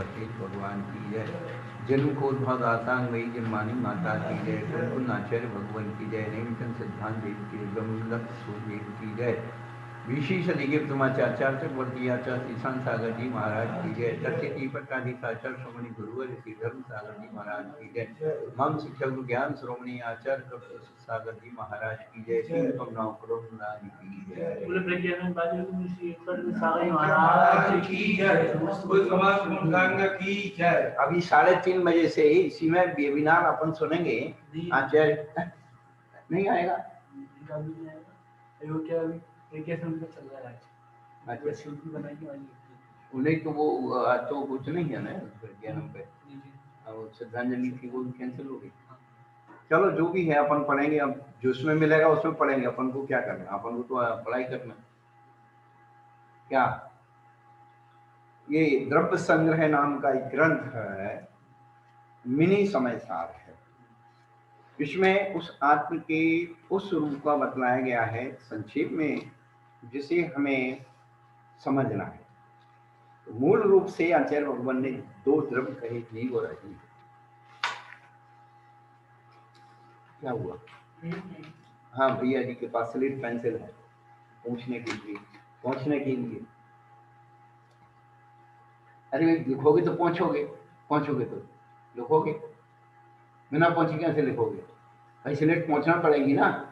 भट्टी भगवान की जय। जन्म को उद्भव दातांगमयी जन्मानी माता की जय। कुल नाचार्य भगवान की जय। नेमचंद सिद्धांत देव की ब्रह्मदत्त सूर्यदेव की जय। विशेष अधिक तुमाचाचार्य चक्रवर्ती आचार्य ईशान सागर जी महाराज की जय। सत्य दीपकाधिकाचार्य श्रोमणी गुरुवर श्री धर्म सागर जी महाराज की जय। मम शिक्षक ज्ञान श्रोमणी आचार्य कपूर सागर जी महाराज की जय। तीन कमनाओं करोमराज की जय। बोले प्रज्ञानंद बाजू श्री सागर जी महाराज की जय। समस्त समाज मंगलांग की जय। अभी 3:30 बजे से ही इसी में वेबिनार अपन सुनेंगे। आचार्य नहीं आएगा, क्या वेकेशन पे चल रहा है। अच्छा, शूट बनाएंगे वाली उन्हें तो वो तो कुछ नहीं है ना प्रज्ञानम पे, और श्रद्धांजलि थी वो कैंसिल हो गई। चलो जो भी है अपन पढ़ेंगे, अब जो उसमें मिलेगा उसमें पढ़ेंगे। अपन को क्या करना, अपन को तो पढ़ाई करना। क्या ये द्रव्य संग्रह नाम का एक ग्रंथ है, मिनी समय सार है। इसमें उस आत्म के उस रूप का बतलाया गया है संक्षेप में, जिसे हमें समझना है। तो मूल रूप से आचार्य भगवान ने 2 द्रव्य कहे, जीव और अजीव। क्या हुआ? हाँ, भैया जी के पास स्लेट पेंसिल है पूछने के लिए। अरे लिखोगे तो पहुंचोगे तो लिखोगे, बिना पहुंचे कैसे लिखोगे भाई? स्लेट पहुंचना पड़ेगी ना।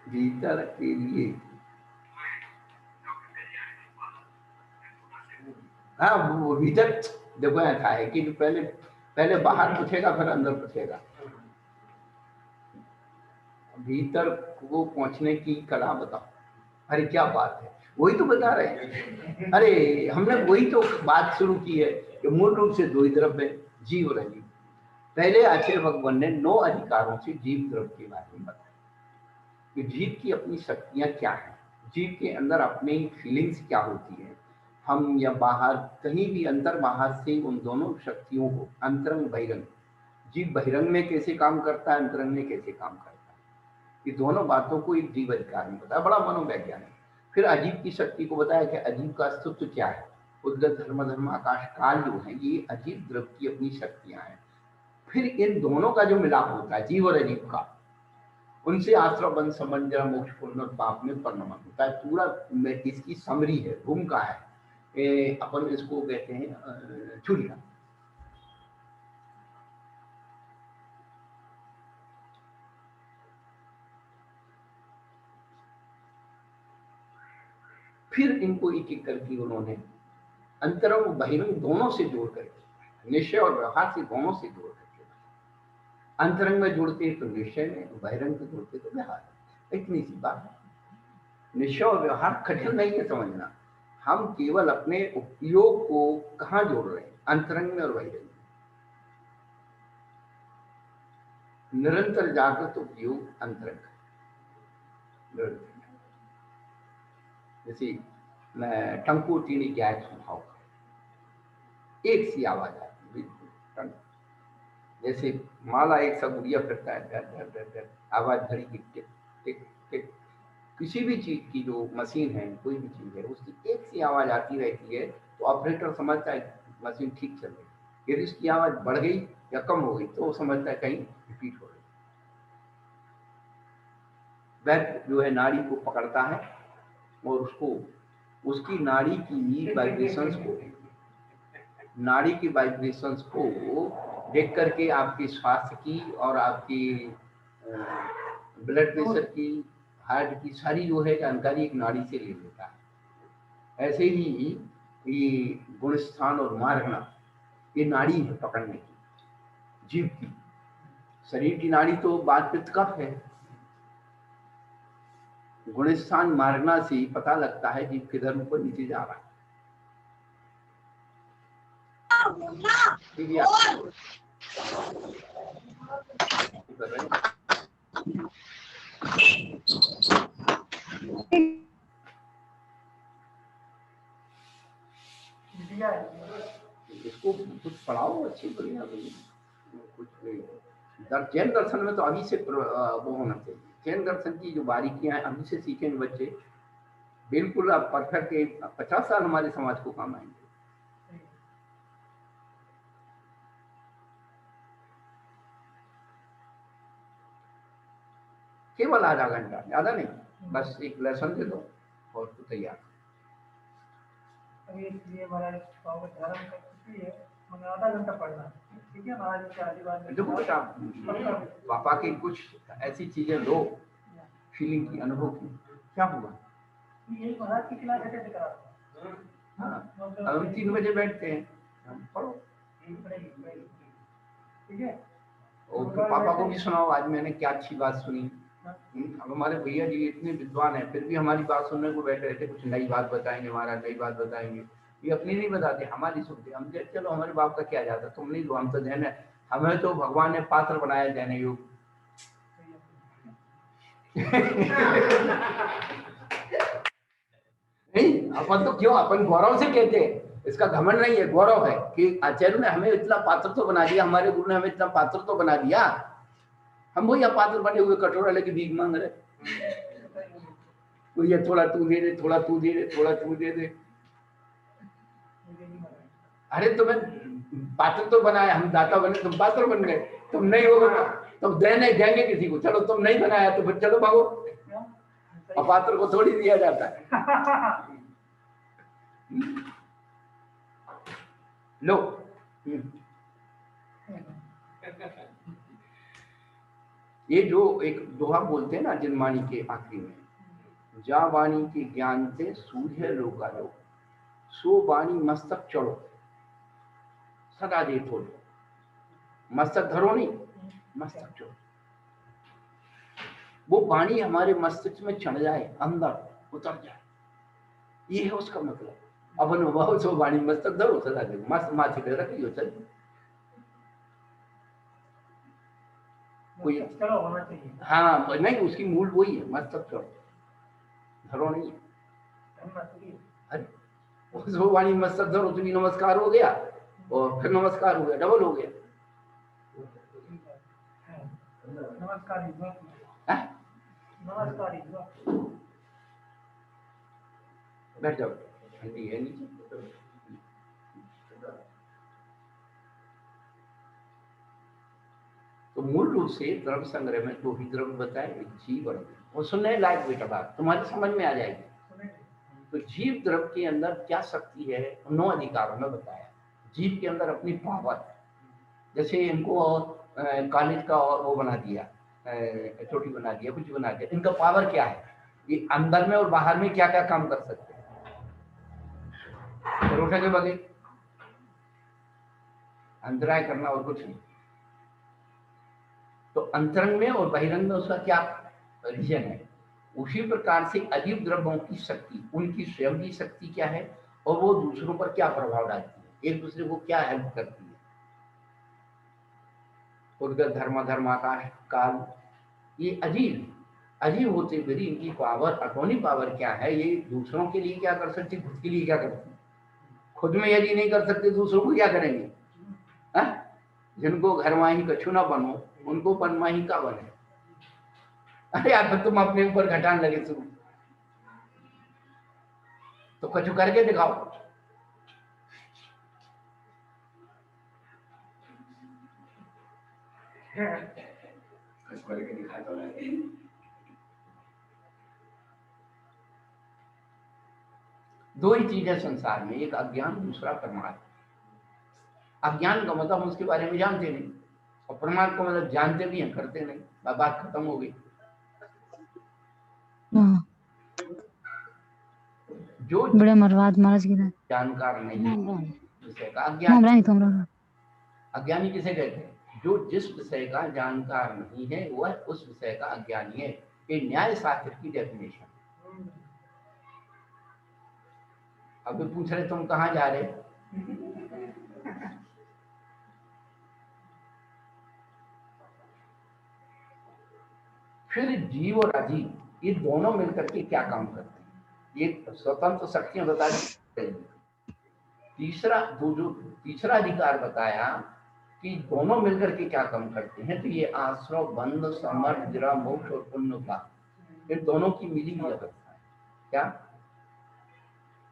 भीतर के लिए, हाँ वो भीतर देखो ऐसा है कि पहले बाहर पूछेगा फिर अंदर पूछेगा। भीतर को पहुंचने की कला बताओ। अरे क्या बात है, वही तो बता रहे हैं। अरे हमने वही तो बात शुरू की है कि मूल रूप से 2 ही द्रव्य है, जीव और अजीव। पहले आचार्य भगवान ने 9 अधिकारों से जीव द्रव्य के बारे में बताया कि जीव की अपनी शक्तियां क्या है, जीव के अंदर अपनी फीलिंग्स क्या होती है। हम या बाहर कहीं भी अंतर बाहर से उन दोनों शक्तियों को, अंतरंग बहिरंग, जीव बहिरंग में कैसे काम करता है, अंतरंग में कैसे काम करता है, ये दोनों बातों को एक जीव अधिकार में बताया, बड़ा मनोवैज्ञानिक। फिर अजीब की शक्ति को बताया कि अजीब का अस्तित्व क्या है। उद्गत धर्म आकाश काल जो है, ये अजीब द्रव्य की अपनी शक्तियां हैं। फिर इन दोनों का जो मिलाप होता है, जीव और अजीब का, उनसे आश्रय बंध संबंध मोक्ष पुण्य और पाप में परिणमन होता है। पूरा इसकी समरी है, भूमिका है। अपन इसको कहते हैं छुरिया। फिर इनको एक एक करके उन्होंने अंतरंग बहिरंग दोनों से जोड़ करके, निश्चय और व्यवहार से दोनों से जोड़ करके, अंतरंग में जोड़ते तो निश्चय में, बहिरंग में जोड़ते तो व्यवहार। इतनी सी बात है। निश्चय और व्यवहार कठिन नहीं है समझना, हम केवल अपने उपयोग को कहाँ जोड़ रहे हैं, अंतरंग में और बहिरंग में। निरंतर जागृत उपयोग अंतरंग, जैसे मैं टंको टीनी गैस सुनाओ, एक सी आवाज आती है बिल्कुल, जैसे माला एक सा गुड़िया फिरता है, डर डर डर डर, आवाज घड़ी की टिक टिक टिक। किसी भी चीज की जो मशीन है, कोई भी चीज है, उसकी एक सी आवाज आती रहती है, तो ऑपरेटर समझता है मशीन ठीक चल रही। यदि उसकी आवाज बढ़ गई या कम हो गई तो वो समझता है कहीं रिपीट हो रही। वह जो है नाड़ी को पकड़ता है और उसको, उसकी नाड़ी की वाइब्रेशंस को देख करके आपके स्वास्थ्य की और आपकी ब्लड प्रेशर की, हार्ट की सारी जो है जानकारी एक नाड़ी से ले लेता है। ऐसे ही ये गुण स्थान और मार्गना, ये नाड़ी है पकड़ने की, जीव की। शरीर की नाड़ी तो बात पित्त कफ है, गुण स्थान मार्गना से पता लगता है जीव किधर ऊपर नीचे जा रहा है। इसको कुछ पढ़ाओ अच्छी बढ़िया, कुछ जैन दर्शन में तो अभी से वो होना चाहिए, जैन दर्शन की जो बारीकियां हैं अभी से सीखेंगे बच्चे, बिल्कुल आप परफेक्ट 50 साल हमारे समाज को काम आएंगे। केवल आधा घंटा, ज्यादा नहीं, बस एक लेसन दे दो और तो तैयार। अभी इसलिए महाराज धर्म का कुछ भी है, हमें आधा घंटा पढ़ना है, ठीक है महाराज की आधी बात। देखो बेटा, पापा की कुछ ऐसी चीजें लो, फीलिंग की, अनुभव की। क्या हुआ? यही महाराज की क्लास अटेंड करा। हाँ, अब हम 3 बजे बैठते हैं, हम पढ़ो, ठीक है। और फिर पापा को भी सुनाओ आज मैंने क्या अच्छी बात सुनी। अब हमारे भैया जी इतने विद्वान हैं, फिर भी हमारी बात सुनने को बैठे रहते, कुछ नई बात बताएंगे, हमारा नई बात बताएंगे। ये अपनी नहीं बताते, हमारी सुनते। हम कहते चलो हमारे बाप का क्या जाता, तुम नहीं लो, हम तो जैन है, हमें तो भगवान ने पात्र बनाया जैन योग। नहीं, अपन तो क्यों, अपन गौरव से कहते हैं, इसका घमंड नहीं है, गौरव है कि आचार्य ने हमें इतना पात्र तो बना दिया, हमारे गुरु ने हमें इतना पात्र तो बना दिया। हम वही पात्र बने हुए कटोरा लेके भीख मांग रहे, ये थोड़ा तू दे दे, थोड़ा तू दे दे, थोड़ा तू दे दे। अरे तुम्हें पात्र तो बनाया, हम दाता बने, तुम पात्र बन गए। तुम नहीं होगे तुम देने देंगे किसी को, चलो तुम नहीं बनाया तो फिर चलो भागो, अपात्र को थोड़ी दिया जाता है। लो, ये जो एक दोहा बोलते हैं ना जनवाणी के आखिरी में, जा वाणी के ज्ञान से सूझे लोका लो, सो वाणी मस्तक चढ़ो सदा दे थोड़ो। मस्तक धरो नहीं, मस्तक चढ़ो। वो वाणी हमारे मस्तिष्क में चढ़ जाए, अंदर उतर जाए, ये है उसका मतलब। अब अनुभव सो वाणी मस्तक धरो सदा दे, मस्त माथे पे रखियो चल। कोई होना चाहिए। हाँ नहीं, उसकी मूल वही है, मस्तक चढ़ो, धरो नहीं है। अरे सो वाणी मस्तक धरो, तुम्हें नमस्कार हो गया और फिर नमस्कार हो गया, डबल हो गया। नमस्कार बैठ जाओ, ठंडी है नीचे। तो मूल रूप से द्रव्य संग्रह में दो ही द्रव्य बताए, एक जीव और अग्नि। वो सुनने लायक बेटा बात तुम्हारी समझ में आ जाएगी। तो जीव द्रव्य के अंदर क्या शक्ति है, 9 अधिकारों में बताया। जीव के अंदर अपनी पावर, जैसे इनको कॉलेज का वो बना दिया, चोटी बना दिया, कुछ बना दिया, इनका पावर क्या है, ये अंदर में और बाहर में क्या क्या काम कर सकते हैं। परोठा के बगैर अंतराय करना और कुछ नहीं। तो अंतरंग में और बहिरंग में उसका क्या रीजन है। उसी प्रकार से अजीव द्रव्यों की शक्ति, उनकी स्वयं की शक्ति क्या है और वो दूसरों पर क्या प्रभाव डालती है, एक दूसरे को क्या हेल्प करती है। उनका धर्माकाश काल, ये अजीब होते हुए इनकी पावर, अटोनी पावर क्या है, ये दूसरों के लिए क्या कर सकती, खुद के लिए क्या करती। खुद में यदि नहीं कर सकते दूसरों को क्या करेंगे। जिनको घर माही कछु ना बनो, उनको बनमाही का बने। अरे यार तुम अपने ऊपर घटाने लगे शुरू, तो कछु करके दिखाओ। करके दिखा दो। दो ही चीजें संसार में, एक अज्ञान, दूसरा परमार्थ। अज्ञान का मतलब हम उसके बारे में जानते नहीं, और परमार्थ का मतलब जानते भी हैं करते नहीं। बात खत्म हो गई। जो बड़े मरवाद महाराज की जानकार नहीं विषय का अज्ञान। अज्ञानी किसे कहते हैं, जो जिस विषय का जानकार नहीं है वह उस विषय का अज्ञानी है। ये न्याय शास्त्र की डेफिनेशन। अभी पूछ रहे तुम कहाँ जा रहे, फिर जीव और अजीव ये दोनों मिलकर के क्या काम करते हैं, ये स्वतंत्र शक्तियां बता दी। तीसरा अधिकार बताया कि दोनों मिलकर के क्या काम करते हैं, तो ये आश्रव बंध समर्थ जरा मोक्ष और पुण्य का, इन दोनों की मिली हुई अवस्था है। क्या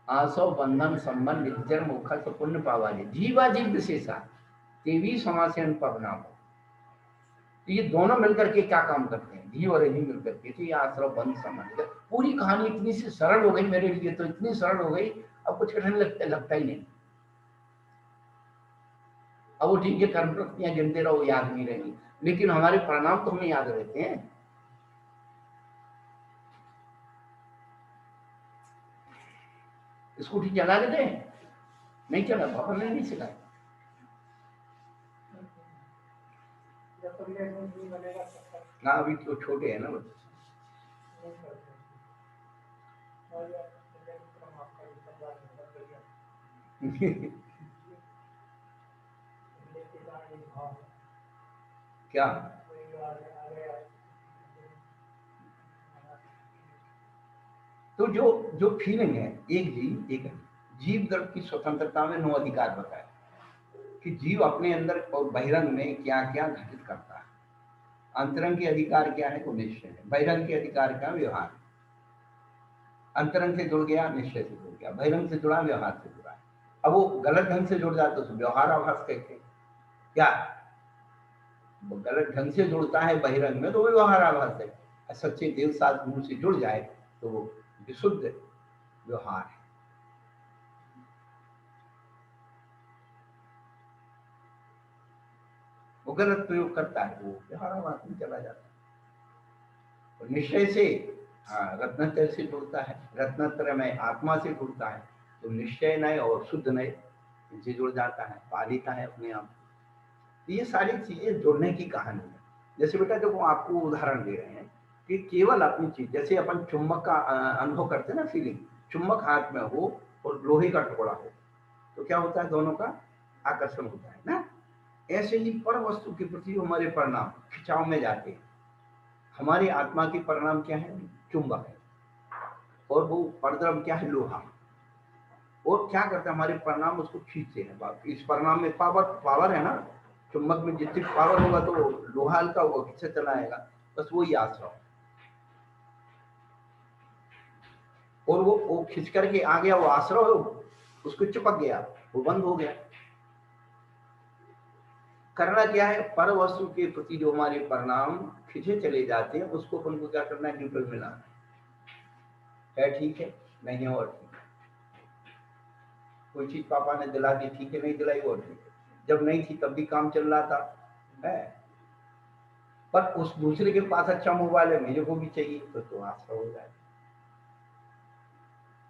आसव बंधन संबंध निर्जर मुख से पुण्य पावाजे जीवा जीव विशेषा तेवी समासेन पवनाम। तो ये दोनों मिलकर के क्या काम करते हैं, जीव और जीव मिलकर के, तो ये आश्रव बंध संबंध। पूरी कहानी इतनी सी सरल हो गई मेरे लिए, तो इतनी सरल हो गई, अब कुछ कठिन लगता ही नहीं। अब वो ठीक है कर्म प्रवृत्तियां गिनते रहो, याद नहीं रहेगी, लेकिन हमारे परिणाम तो हमें याद रहते हैं। स्कूटी चला लेते हैं, नहीं चला, पापा ने नहीं सिखाया। ना अभी तो छोटे हैं ना बच्चे। क्या तो जो जो फीलिंग है, एक जीव दर्द की स्वतंत्रता में 9 अधिकार बताए कि जीव अपने अंदर और बहिरंग में क्या क्या घटित करता है। अंतरंग के अधिकार क्या है, वो निश्चय है। बहिरंग के अधिकार क्या, व्यवहार। अंतरंग से जुड़ गया, निश्चय से जुड़ गया, बहिरंग से जुड़ा, व्यवहार से जुड़ा। अब वो गलत ढंग से जुड़ जाए तो व्यवहार आभास कहते हैं। क्या वो गलत ढंग से जुड़ता है बहिरंग में तो व्यवहार आभास है। सच्चे देव साथ गुरु से जुड़ जाए तो वो विशुद्ध व्यवहार है। वो गलत प्रयोग करता है, वो व्यवहार आभास में चला जाता है। और निश्चय से रत्नत्रय से जुड़ता है, रत्नत्रय में आत्मा से जुड़ता है, तो निश्चय नय और शुद्ध नय इनसे जुड़ जाता है, पा लेता है अपने आप। ये सारी चीजें जुड़ने की कहानी है। जैसे बेटा देखो, आपको उदाहरण दे रहे हैं कि केवल अपनी चीज, जैसे अपन चुंबक का अनुभव करते हैं ना, फीलिंग, चुंबक हाथ में हो और लोहे का टुकड़ा हो तो क्या होता है, दोनों का आकर्षण होता है ना। ऐसे ही पर वस्तु के प्रति हमारे परिणाम खिंचाव में जाते हैं। हमारी आत्मा के परिणाम क्या है, चुंबक है, और वो परद्रव क्या है, लोहा। और क्या करते हैं हमारे परिणाम, उसको खींचते हैं। इस परिणाम में पावर है ना, चुंबक में जितनी पावर होगा तो लोहा हल्का होगा, खींचे चला आएगा। बस वही आश्रव, और वो खींच करके आ गया, वो आश्रव उसको चिपक गया, वो बंद हो गया। करना क्या है, पर वस्तु के प्रति जो हमारे परिणाम खींचे चले जाते हैं उसको अपन को क्या करना है, न्यूट्रल में लाना है। ठीक है, नहीं है और ठीक है। कोई चीज पापा ने दिला दी, ठीक है, नहीं दिलाई और ठीक है। जब नहीं थी तब भी काम चल रहा था है, पर उस दूसरे के पास अच्छा मोबाइल है, मेरे को भी चाहिए, तो आशा हो जाए।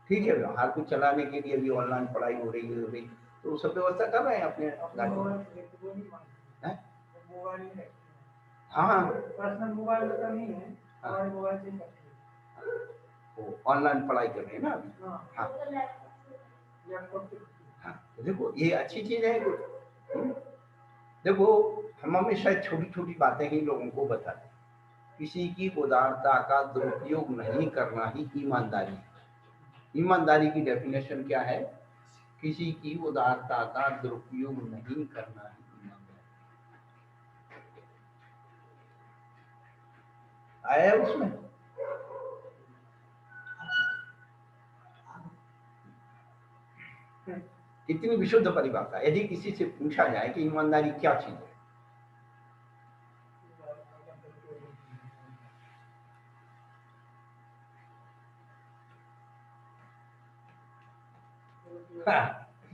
ठीक है, व्यवहार को चलाने के लिए भी ऑनलाइन पढ़ाई हो रही तो सब व्यवस्था कर रहे हैं अपने हाँ पर्सनल मोबाइल तो नहीं है, हमारे मोबाइल से ऑनलाइन पढ़ाई कर रहे हैं ना अभी। हाँ हाँ, तो देखो ये अच्छी चीज है। देखो हम हमेशा छोटी छोटी बातें ही लोगों को बताते हैं। किसी की उदारता का दुरुपयोग नहीं करना ही ईमानदारी है। ईमानदारी की डेफिनेशन क्या है, किसी की उदारता का दुरुपयोग नहीं करना ही ईमानदारी। आया है उसमें। कितनी विशुद्ध परिभाषा। यदि किसी से पूछा जाए कि ईमानदारी क्या चीज है, हाँ,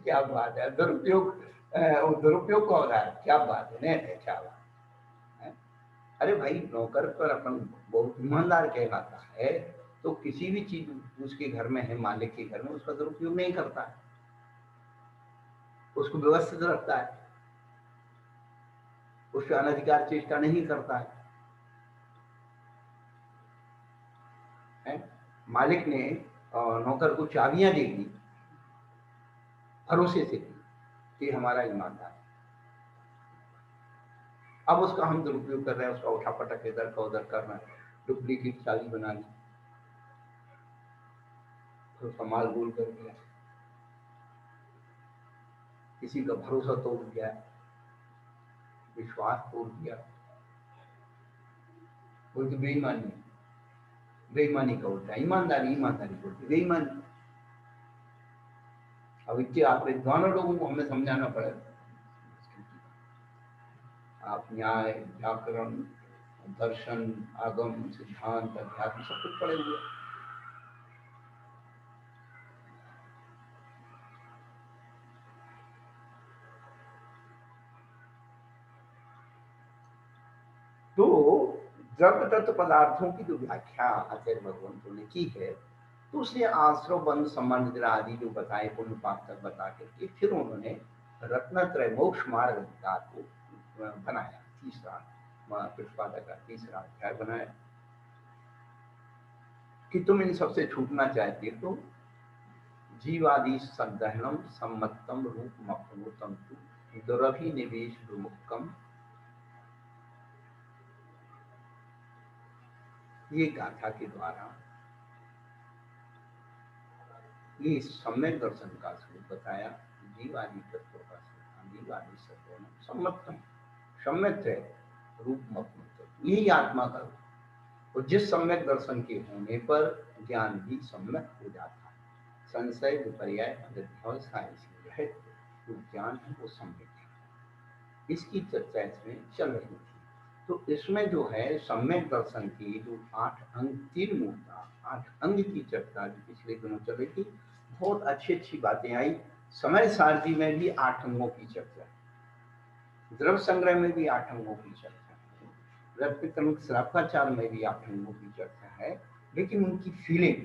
क्या बात है, दुरुपयोग का हो रहा है, क्या बात है, नहीं क्या बात है। अरे भाई, नौकर पर अपन बहुत ईमानदार कहलाता है तो किसी भी चीज उसके घर में है, मालिक के घर में, उसका दुरुपयोग नहीं करता है, उसको व्यवस्थित रखता है, उस पर अनधिकार चेष्टा नहीं करता है? मालिक ने नौकर को चाबियां दे दी, भरोसे से दी कि हमारा ईमानदार है। अब उसका हम दुरुपयोग कर रहे हैं, उसका उठा पटक इधर का उधर करना, डुप्लीकेट चाबी बना ली, तो उसका माल गोल कर दिया, किसी का भरोसा तोड़ दिया, विश्वास तोड़ दिया, बोलते बेईमानी, बेईमानी का उल्टा ईमानदारी, ईमानदारी बोलते बेईमानी। अब इतने आप दोनों लोगों को हमें समझाना पड़ेगा। आप न्याय, व्याकरण, दर्शन, आगम, सिद्धांत, अध्यात्म सब कुछ पढ़े हुए। तो द्रव्य तत्व पदार्थों की जो व्याख्या आचार्य भगवंतों ने की है, तो उसे आश्रव बंध संबंध आदि जो बताए पुण्य पाप तक बता करके फिर उन्होंने रत्नत्रय मोक्ष मार्ग अधिकार को बनाया, तीसरा प्रतिपादक का तीसरा अध्याय बनाया कि तुम इन सबसे छूटना चाहते तो जीवादि संदहनम सम्मतम रूपमप्नुतम दुरभि निवेश विमुक्तम, ये गाथा के द्वारा ये सम्यक दर्शन का स्वरूप बताया। जीवादि तत्वों का जीवादि सत्वम सम्मतम, सम्यक है रूपमप्नुतम, यही आत्मा का रूप। और जिस सम्यक दर्शन के होने पर ज्ञान भी सम्यक हो जाता है, संशय विपर्याय अध्यवसाय इसमें रहे तो ज्ञान है वो सम्यक है। इसकी चर्चा इसमें चल रही थी। तो इसमें जो है सम्यक दर्शन की जो 8 अंग 3 मूर्ता 8 अंग की चर्चा जो पिछले दिनों चल रही थी, बहुत अच्छी अच्छी बातें आई। समय सारथी में भी 8 अंगों की चर्चा है, द्रव्य संग्रह में भी 8 अंगों की चर्चा है, रत्न श्रापाचार में भी 8 अंगों की चर्चा है। लेकिन उनकी फीलिंग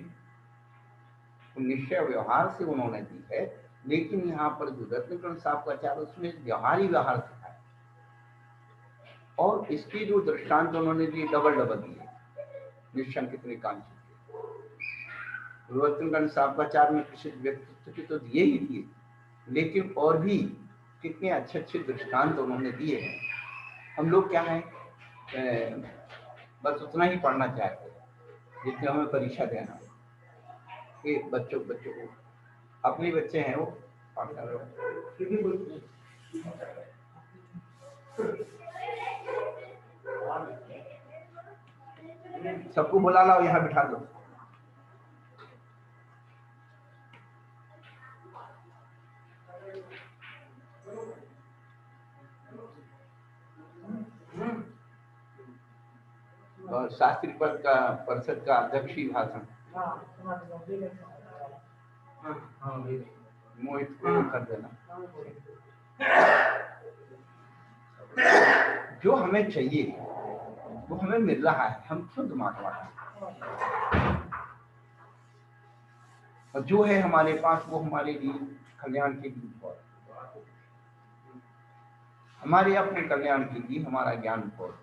निश्चय व्यवहार से उन्होंने दी है। लेकिन यहाँ पर जो रत्न श्रापाचार उसमें व्यवहारी व्यवहार सिखाया, और इसकी जो दृष्टांत उन्होंने दिए डबल डबल दिए, निश्चय कितने काम किए। रत्नगण साहबाचार में प्रसिद्ध व्यक्तित्व के तो दिए ही दिए, लेकिन और भी कितने अच्छे अच्छे दृष्टांत उन्होंने दिए हैं। हम लोग क्या है बस उतना ही पढ़ना चाहते हैं जितने हमें परीक्षा देना है। बच्चों को अपने बच्चे हैं वो पढ़ रहे, सबको बुला लाओ, यहाँ बिठा दो। और शास्त्री पद का परिषद का अध्यक्ष ही भाषण मोहित को कर देना। जो हमें चाहिए वो हमें मिल रहा है, हम क्यों दिमाग वाला, और जो है हमारे पास वो हमारे लिए कल्याण के लिए बहुत, हमारे अपने कल्याण के लिए हमारा ज्ञान बहुत,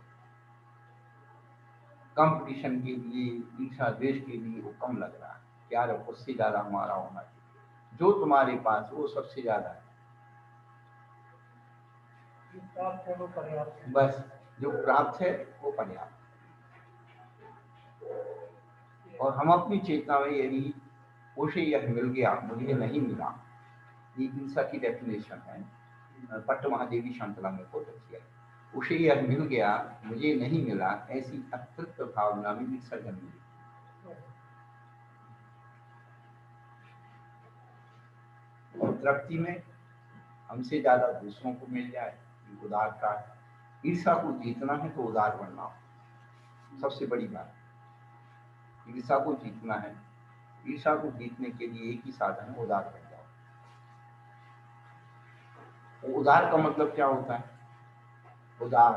कंपटीशन के लिए ईर्षा द्वेष के लिए वो कम लग रहा है। प्यार उससे ज्यादा हमारा होना चाहिए। जो तुम्हारे पास वो सबसे ज्यादा है, बस जो प्राप्त है वो पर्याप्त। और हम अपनी चेतना में यदि उसे यह मिल गया मुझे नहीं मिला, ये ईर्षा की डेफिनेशन है, पट्ट महादेवी शांतला में बहुत अच्छी है। उसे यह मिल गया मुझे नहीं मिला, ऐसी अतृप्त भावना में ईर्षा जन्म ली। और तृप्ति में हमसे ज्यादा दूसरों को मिल जाए, उदार का। ईर्षा को जीतना है तो उदार बनना हो, सबसे बड़ी बात। ईर्षा को जीतना है, ईर्षा को जीतने के लिए एक ही साधन है, उदार बन जाओ। उदार का मतलब क्या होता है? उदार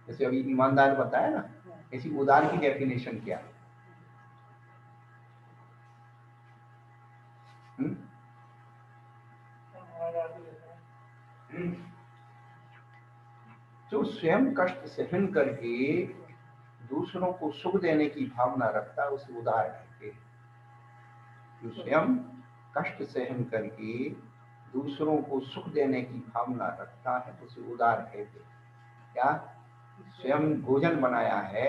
जैसे अभी ईमानदार बताया ना, ऐसी उदार की डेफिनेशन क्या है? जो स्वयं कष्ट सहन करके दूसरों को सुख देने की भावना रखता है उसे उदार कहते हैं। जो स्वयं कष्ट सहन करके दूसरों को सुख देने की भावना रखता है उसे उदार कहते हैं। क्या? स्वयं भोजन बनाया है,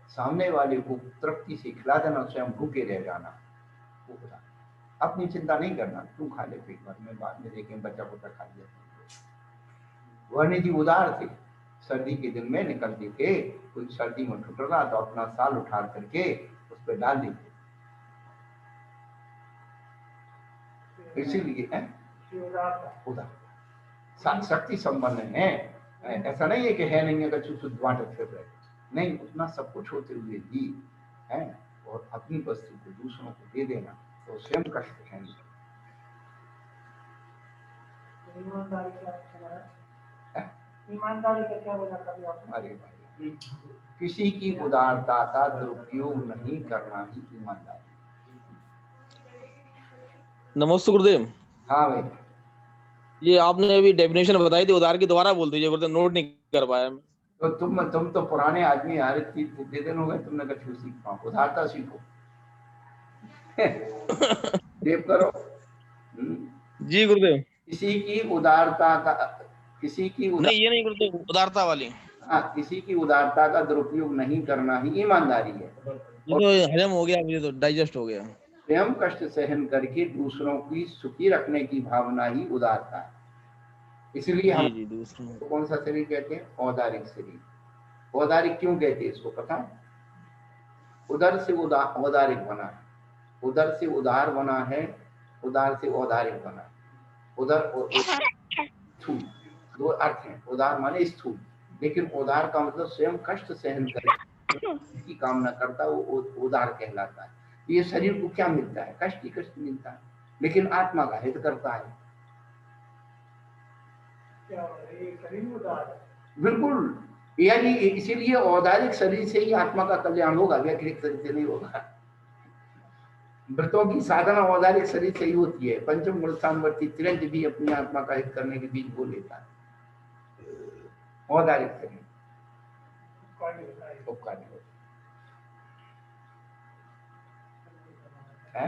सामने वाले को तृप्ति से खिला देना, स्वयं भूखे रह जाना, वो उदार। अपनी चिंता नहीं करना, तू खा ले पेट भर में, बाद में देखें बच्चा बच्चा खा लिया। वर्णी जी उदार थे, सर्दी के दिन में निकलते थे, कोई सर्दी में ठुकर रहा तो अपना साल उठा करके उस पर डाल देते, इसीलिए है उदार शक्ति संपन्न है। ऐसा नहीं है कि है नहीं, अगर शुद्ध बांट फिर रहे नहीं, उतना सब कुछ होते हुए भी है, और अपनी वस्तु को दूसरों को दे देना तो स्वयं कष्ट है। ईमानदारी का क्या बोला कभी आपने? अरे भाई, किसी की उदारता का दुरुपयोग नहीं करना ही ईमानदारी। नमस्ते गुरुदेव। हाँ भाई, ये आपने अभी डेफिनेशन बताई थी उधार की, दोबारा बोल दीजिए गुरुदेव, नोट नहीं कर पाया मैं। तो तुम तो पुराने आदमी यार, इतने दिन हो गए, तुमने कभी सीख पाओ, उदारता सीखो। देव करो। जी गुरुदेव। किसी की उदारता का, नहीं ये नहीं गुरुदेव, उदारता वाली। हाँ, किसी की उदारता का दुरुपयोग नहीं करना ही ईमानदारी है। ये तो हजम हो गया, मुझे तो डाइजेस्ट हो गया। स्वयं कष्ट सहन करके दूसरों की सुखी रखने की भावना ही उदारता है। इसलिए हम दूसरों तो कौन सा शरीर कहते हैं? औदारिक शरीर। औदारिक क्यों कहते हैं इसको पता है? उदर से औदारिक बना है, उदर से उदार बना है, उदार से औदारिक बना है। उदर और स्थूल दो अर्थ हैं। उदार माने स्थूल, लेकिन उदार का मतलब स्वयं कष्ट सहन करके की कामना करता है, वो उदार कहलाता है। ये शरीर को क्या मिलता है? कष्ट ही कष्ट मिलता है, लेकिन आत्मा का हित करता है। बिल्कुल, यानी इसीलिए औदारिक शरीर से ही आत्मा का कल्याण होगा, व्यतिरिक्त शरीर से नहीं होगा। व्रतों की साधना औदारिक शरीर से ही होती है। पंचम गुण सामर्थ्य तिरंज भी अपनी आत्मा का हित करने के बीच वो लेता है। औदारिक शरीर उपकारी होता है।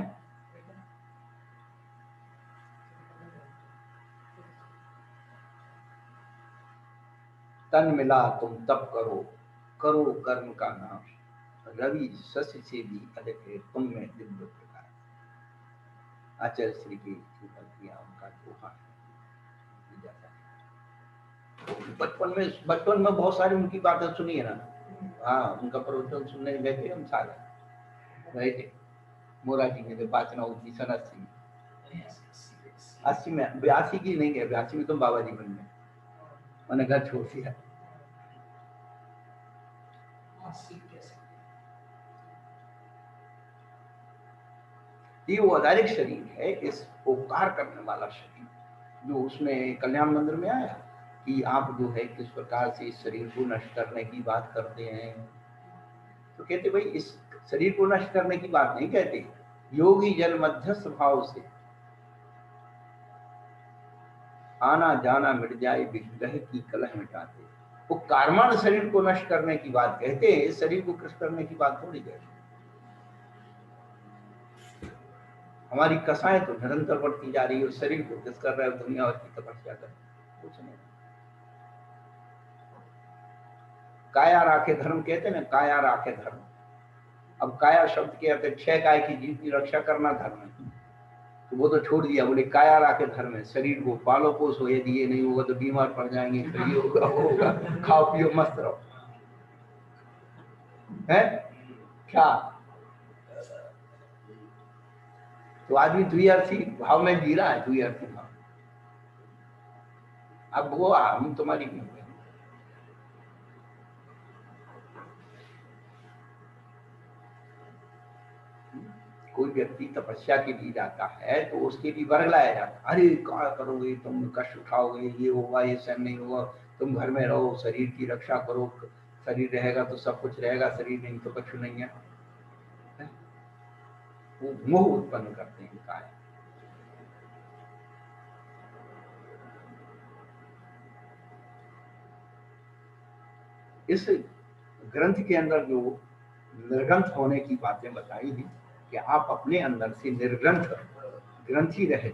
तन मिला तुम तप करो, करो कर्म का नाश, रवि शशि से भी अधिक है तुम में दिव्य प्रकाश। आचार्य श्री की उनका दोहा है। बचपन में बहुत सारी उनकी बातें सुनी है ना। हाँ, उनका प्रवचन सुनने गए थे हम सारे, गए थे मोराजी में, थे पाचना होती सन 80 में 82 की नहीं गए, 82 में तो बाबा जी बन गए, मैंने घर छोड़ दिया। ये वो औदारिक शरीर है, इस उपकार करने वाला शरीर, जो उसमें कल्याण मंदिर में आया कि आप जो है किस प्रकार से इस शरीर को नष्ट करने की बात करते हैं। तो कहते भाई इस शरीर को नष्ट करने की बात नहीं कहते, योगी जल मध्यस्थ भाव से आना जाना मिट जाए विग्रह की कलह मिटाते। वो कार्मण शरीर को नष्ट करने की बात कहते हैं, इस शरीर को कृष्ण करने की बात थोड़ी कहते। हमारी कसाएं तो निरंतर बढ़ती जा रही है, उस शरीर को किस कर रहे हो? दुनिया और की तपस्या कर, कुछ नहीं। काया राखे धर्म कहते हैं ना, काया राखे धर्म। अब काया शब्द के अर्थ 6 काय की जीव की रक्षा करना धर्म है, तो वो तो छोड़ दिया, बोले काया राखे धर्म है, शरीर को पालो पोसो, यदि ये नहीं होगा तो बीमार पड़ जाएंगे, फिर ये होगा वो होगा, खाओ पियो मस्त रहो, है क्या? तो आदमी द्विअर्थी भाव में जी रहा है, द्विअर्थी भाव। अब वो हम तुम्हारी क्यों? कोई व्यक्ति तपस्या के लिए जाता है तो उसके लिए वर्ग लाया जाता है, अरे क्या करोगे तुम, कष्ट उठाओगे, ये होगा, ये सहन नहीं होगा, तुम घर में रहो, शरीर की रक्षा करो, शरीर रहेगा तो सब कुछ रहेगा, शरीर नहीं तो कुछ नहीं है। वो मोह उत्पन्न करते हैं काय। इस ग्रंथ के अंदर जो निर्ग्रंथ होने की बातें बताई थी कि आप अपने अंदर से निर्ग्रंथ ग्रंथी रहे,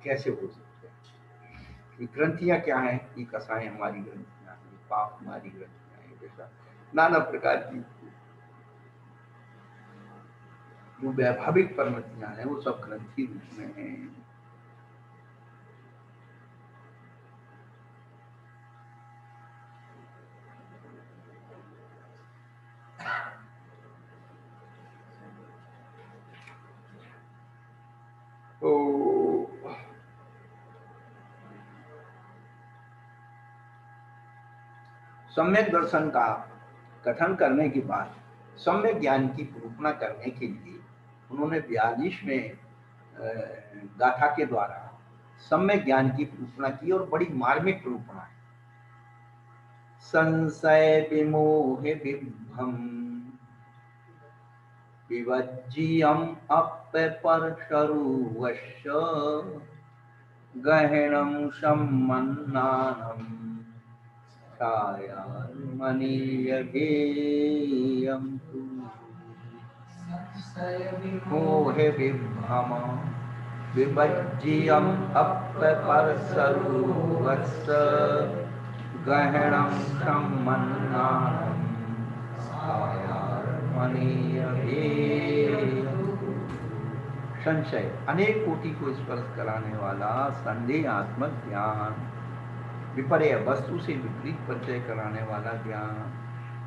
कैसे हो सकते हैं? ग्रंथियां क्या है? ये कसाएं हमारी ग्रंथियां हैं, पाप हमारी ग्रंथियां हैं, जैसा नाना प्रकार की जो वैभाविक परमतियां हैं वो सब ग्रंथी रूप में हैं। सम्यक दर्शन का कथन करने के बाद सम्यक ज्ञान की निरूपणा करने के लिए उन्होंने 42वें गाथा के द्वारा सम्यक ज्ञान की निरूपणा की और बड़ी मार्मिक निरूपणा है। संशय विमोह विभ्रम विवज्जियम अपरशरुवश्य गहनम सम्मन्नानम छायामणियगेयं तु मोहे विभ्रम विभज्जियम अपरशरुवश्य गहनम सम्मन्नानम छायामणियगेयं। संशय अनेक कोटि को स्पर्श कराने वाला संदेहात्मक ज्ञान, विपर्य वस्तु से विपरीत परिचय कराने वाला ज्ञान,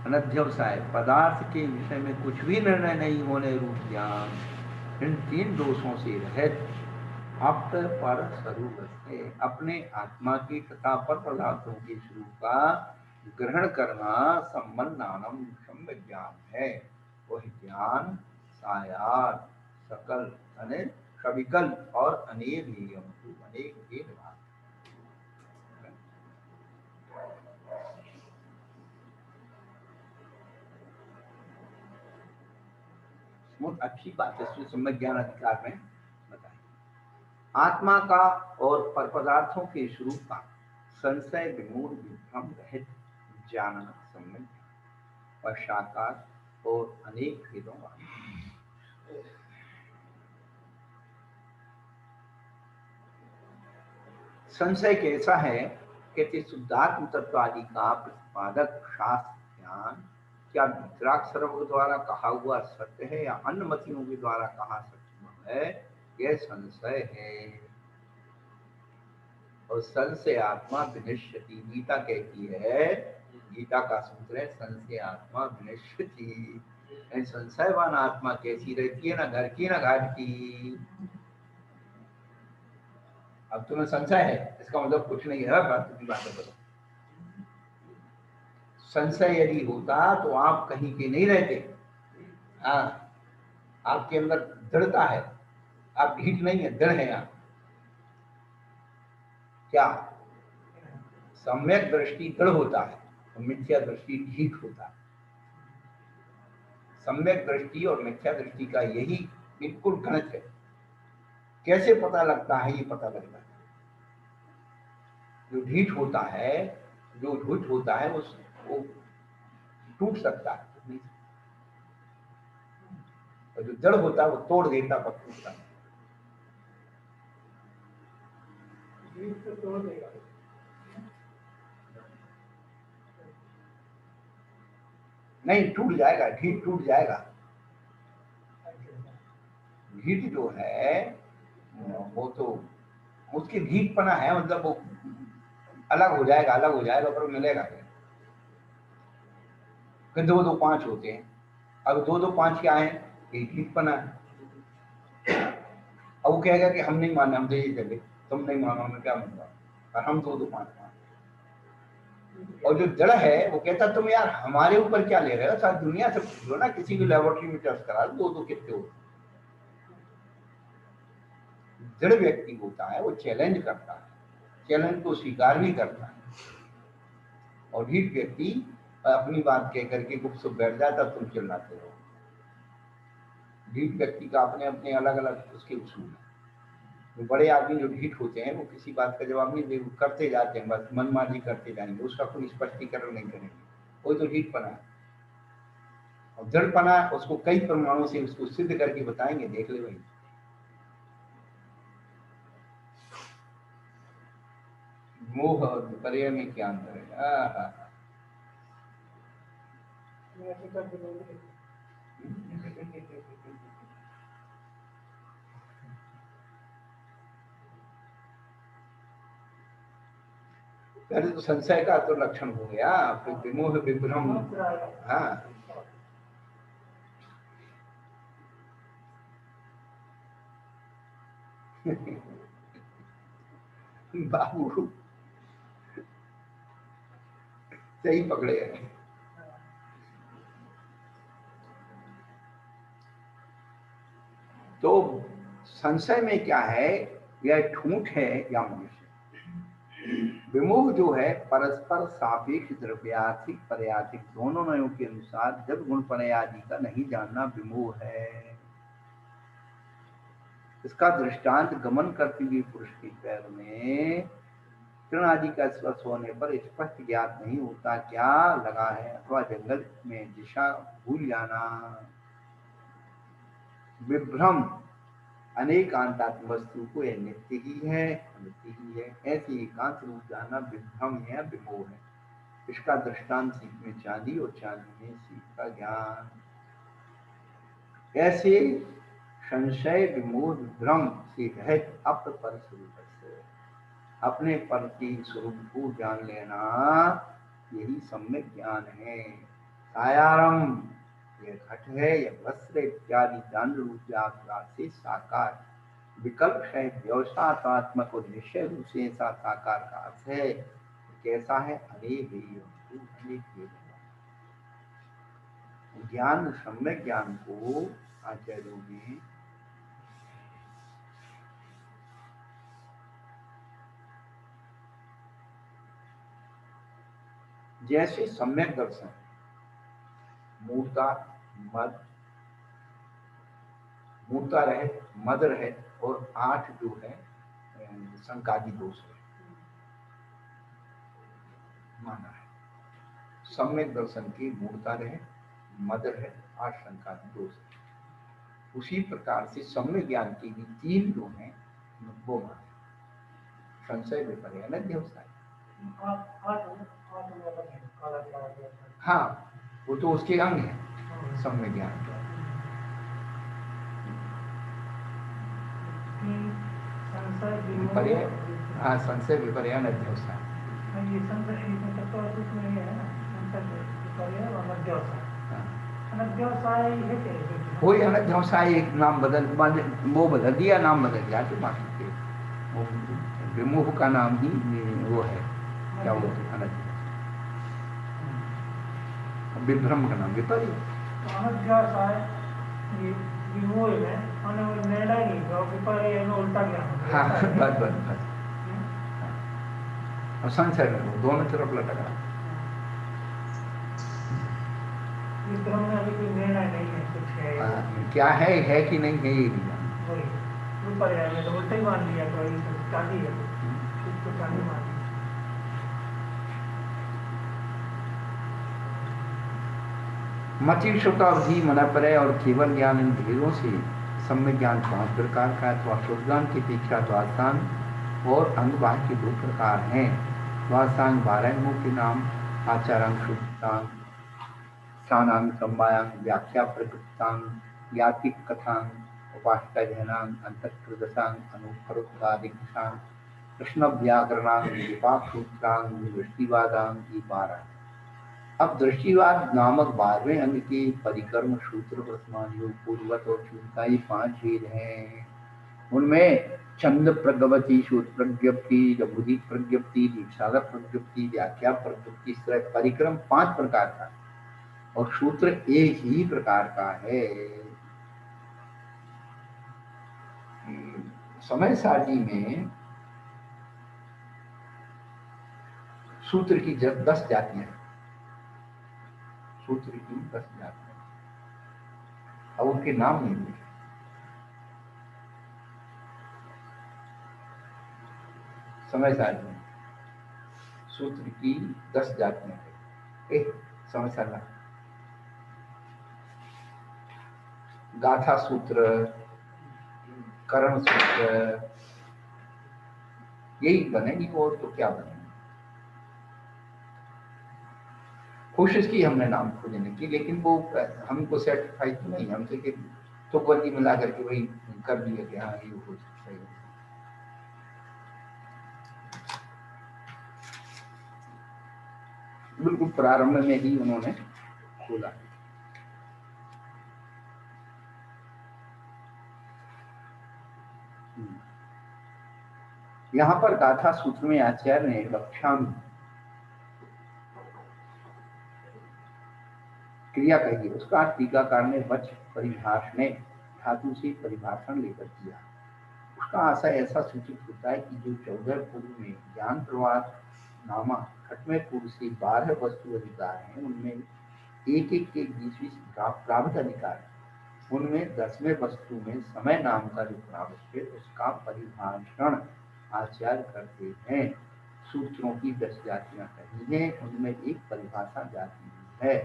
अनध्यवसाय पदार्थ के विषय में कुछ भी निर्णय नहीं होने रूप ज्ञान, इन 3 दोषों से रहित पर स्वरूप है। अपने आत्मा की तथा पर पदार्थों के स्वरूप का ग्रहण करना सम्मन्नानम सम्यक ज्ञान है। वह ज्ञान सायार सकल अनेक सविकल और अनेक भेदभाव। बहुत अच्छी बात है सम्यक ज्ञान अधिकार में बताई। आत्मा का और पर पदार्थों के स्वरूप का संशय विमूढ़ विभ्रम रहित जानना सम्यक और साकार और अनेक भेदों वाला। संशय कैसा है? कहते शुद्धात्म तत्व आदि का प्रतिपादक शास्त्र ज्ञान क्या वितराक्षरों के द्वारा कहा हुआ सत्य है या अन्य मतियों के द्वारा कहा सत्य है, यह संशय है। और संशय आत्मा विनश्यति, गीता कहती है, गीता का सूत्र है संशय आत्मा विनश्यति। संशयवान आत्मा कैसी रहती है? ना घर की ना घाट की। अब तुम्हें संशय है, इसका मतलब कुछ नहीं है। बात बताओ, संशय यदि होता तो आप कहीं के नहीं रहते। हाँ, आपके अंदर दृढ़ता है, आप ढीठ नहीं है, दृढ़ है। आप क्या सम्यक दृष्टि दृढ़ होता है और मिथ्या दृष्टि ढीठ होता है। सम्यक दृष्टि और मिथ्या दृष्टि का यही बिल्कुल गणित है। कैसे पता लगता है? ये पता लगता है जो ढीठ होता है, जो ढूठ होता है वो टूट सकता है, और जो जड़ होता है वो तोड़ देता है, टूटता है। नहीं, टूट जाएगा, ढीठ टूट जाएगा। ढीठ जो है वो तो उसकी ढीठपना है, मतलब वो अलग हो जाएगा पर मिलेगा क्या? 2-2-5 होते हैं। अब 2-2-5 क्या है? ढीठपना है। अब वो कहेगा कि हम नहीं माने, हम तो ये चले, तुम नहीं मानो, मैं क्या मानूंगा, और हम 2-2-5 मान। और जो जड़ है वो कहता तुम यार हमारे ऊपर क्या ले रहे हो, सारी दुनिया से पूछ लो ना, किसी भी लेबोरेटरी में टेस्ट करा लो, 2-2 कितने हो। जड़ व्यक्ति होता है वो चैलेंज करता है, चैलेंज को स्वीकार भी करता है। और ढीठ व्यक्ति अपनी बात कह करके गुपचुप बैठ जाता, तुम चिल्लाते हो। ढीठ व्यक्ति का अपने अपने अलग अलग उसके उसूल है। जो बड़े आदमी जो ढीठ होते हैं वो किसी बात का जवाब नहीं देंगे, करते जाते हैं, बस मनमानी करते जाएंगे, उसका कोई स्पष्टीकरण नहीं करेंगे। कोई तो ढीठपना है। और दृढ़पना उसको कई प्रमाणों से उसको सिद्ध करके बताएंगे, देख ले भाई। मोह और विपर्य में क्या अंतर है? पहले तो संशय का तो लक्षण हो गया, फिर विमोह विभ्रम। हाँ, बाबू सही पकड़े हैं। तो संशय में क्या है, यह ठूठ है या मनुष्य। विमोह जो है परस्पर सापेक्ष द्रव्यार्थिक पर्याथिक दोनों नयों के अनुसार जब गुण पर्याय आदि का नहीं जानना विमोह है। इसका दृष्टांत गमन करते हुए पुरुष के पैर में तृण आदि का स्पर्श होने पर स्पष्ट ज्ञात नहीं होता क्या लगा है, अथवा जंगल में दिशा भूल जाना। विभ्रम अनेकांतात्म वस्तु को यह नित्य ही है, अनित्य ही है, ऐसे एकांत रूप जाना विभ्रम है, विमोह है। इसका दृष्टांत सीप में चांदी और चांदी में सीप का ज्ञान। ऐसे संशय विमोह भ्रम से रहित अपर स्वरूप से अपने पर के स्वरूप को जान लेना, यही सम्यक ज्ञान है। सायारम यह घट है, यह वस्त्र इत्यादि दंड रूप से साकार विकल्प है, व्यवसात्मक और निश्चय रूप से ऐसा साकार का अर्थ है। कैसा है, अनेक ज्ञान सम्यक ज्ञान को आचार्यों में जैसे सम्यक दर्शन मूर्ता मद मूर्ता रहे मद रहे और 8 जो है संकादी दोष है माना है। सम्यक दर्शन की मूर्ता रहे मद रहे 8 संकादी दोष है। उसी प्रकार से सम्यक ज्ञान की भी 3 जो है वो माने संशय विपर्य अनध्यवसाय। हाँ वो तो उसके अंग है सम्यक ज्ञान का। विपर्य, हाँ संशय विपर्य अनध्यवसाय। वही अनध्यवसाय एक नाम वो बदल दिया, नाम बदल दिया तो बाकी के विमोह का नाम ही वो है क्या बोलते हैं अनध्यवसाय, विभ्रम का नाम विपर्य। अनध्यवसाय विमोह में निर्णय नहीं हुआ, विपर्य में उल्टा ज्ञान। हाँ बस और संशय में दोनों तरफ लटका। विभ्रम में अभी कोई निर्णय नहीं है, कुछ है क्या है कि नहीं है ये नहीं जानते। वही विपर्य में तो उल्टा ही मान लिया, तो ये चांदी है तो चांदी मान लिया। मति शुद्धावधि मनपरय और केवल ज्ञान इन भेदों से सम्यक ज्ञान 5 प्रकार का है। तो शुद्ध ज्ञान की अपेक्षा द्वादशांग और अंगवाह के 2 प्रकार हैं। द्वादशांग 12 अंगों के नाम आचारांग, शुद्धांग, स्थानांग, संवायांग, व्याख्या प्रकृतांग, यातिक कथांग, उपाष्टांग, अंतःप्रदशांग, अनुपरोक्तादिशांग, कृष्ण व्याकरणांग, विपाक सूत्रांग, दृष्टिवादांग, ये 12। अब दृष्टिवाद नामक 12वें अंग के परिक्रम सूत्र वर्तमान योग पूर्वत और चूका ये 5 भेद हैं। उनमें छंद प्रज्ञप्ति, सूत्र प्रज्ञप्ति, जबुदी प्रज्ञप्ति, दीक्षागर प्रज्ञप्ति, व्याख्या प्रज्ञप्ति, इस तरह परिक्रम 5 प्रकार का और सूत्र एक ही प्रकार का है। समय सारणी में सूत्र की 10 जातियां हैं। सूत्र की 10 जातियां, अब उनके नाम नहीं लिखे। समय सारणी में सूत्र की 10 जातियां हैं। एक समय सारणी गाथा सूत्र, करण सूत्र, यही बनेगी और तो क्या बनेगी। कोशिश की हमने नाम खोजने की, लेकिन वो हमको सेटिस्फाई तो नहीं, हमसे कि तो बंदी मिला करके वही कर दिया कि हाँ ये हो सकता है। बिल्कुल प्रारंभ में ही उन्होंने खोला। यहाँ पर गाथा सूत्र में आचार्य ने वक्षामी क्रिया कहिए। उसका टीकाकार ने वच परिभाषणे धातु से परिभाषण लेकर किया। उसका आशय ऐसा सूचित होता है कि जो 14 पूर्व में ज्ञान प्रवाद नामा खटमे पूर्व से 12 वस्तु अधिकार हैं, उनमें एक एक के 20 प्रावध अधिकार है। उनमें 10वें वस्तु में समय नाम का जो प्रावध है उसका परिभाषण आचार्य करते हैं। सूत्रों की 10 जातियां कही हैं, उनमें एक परिभाषा जाति है।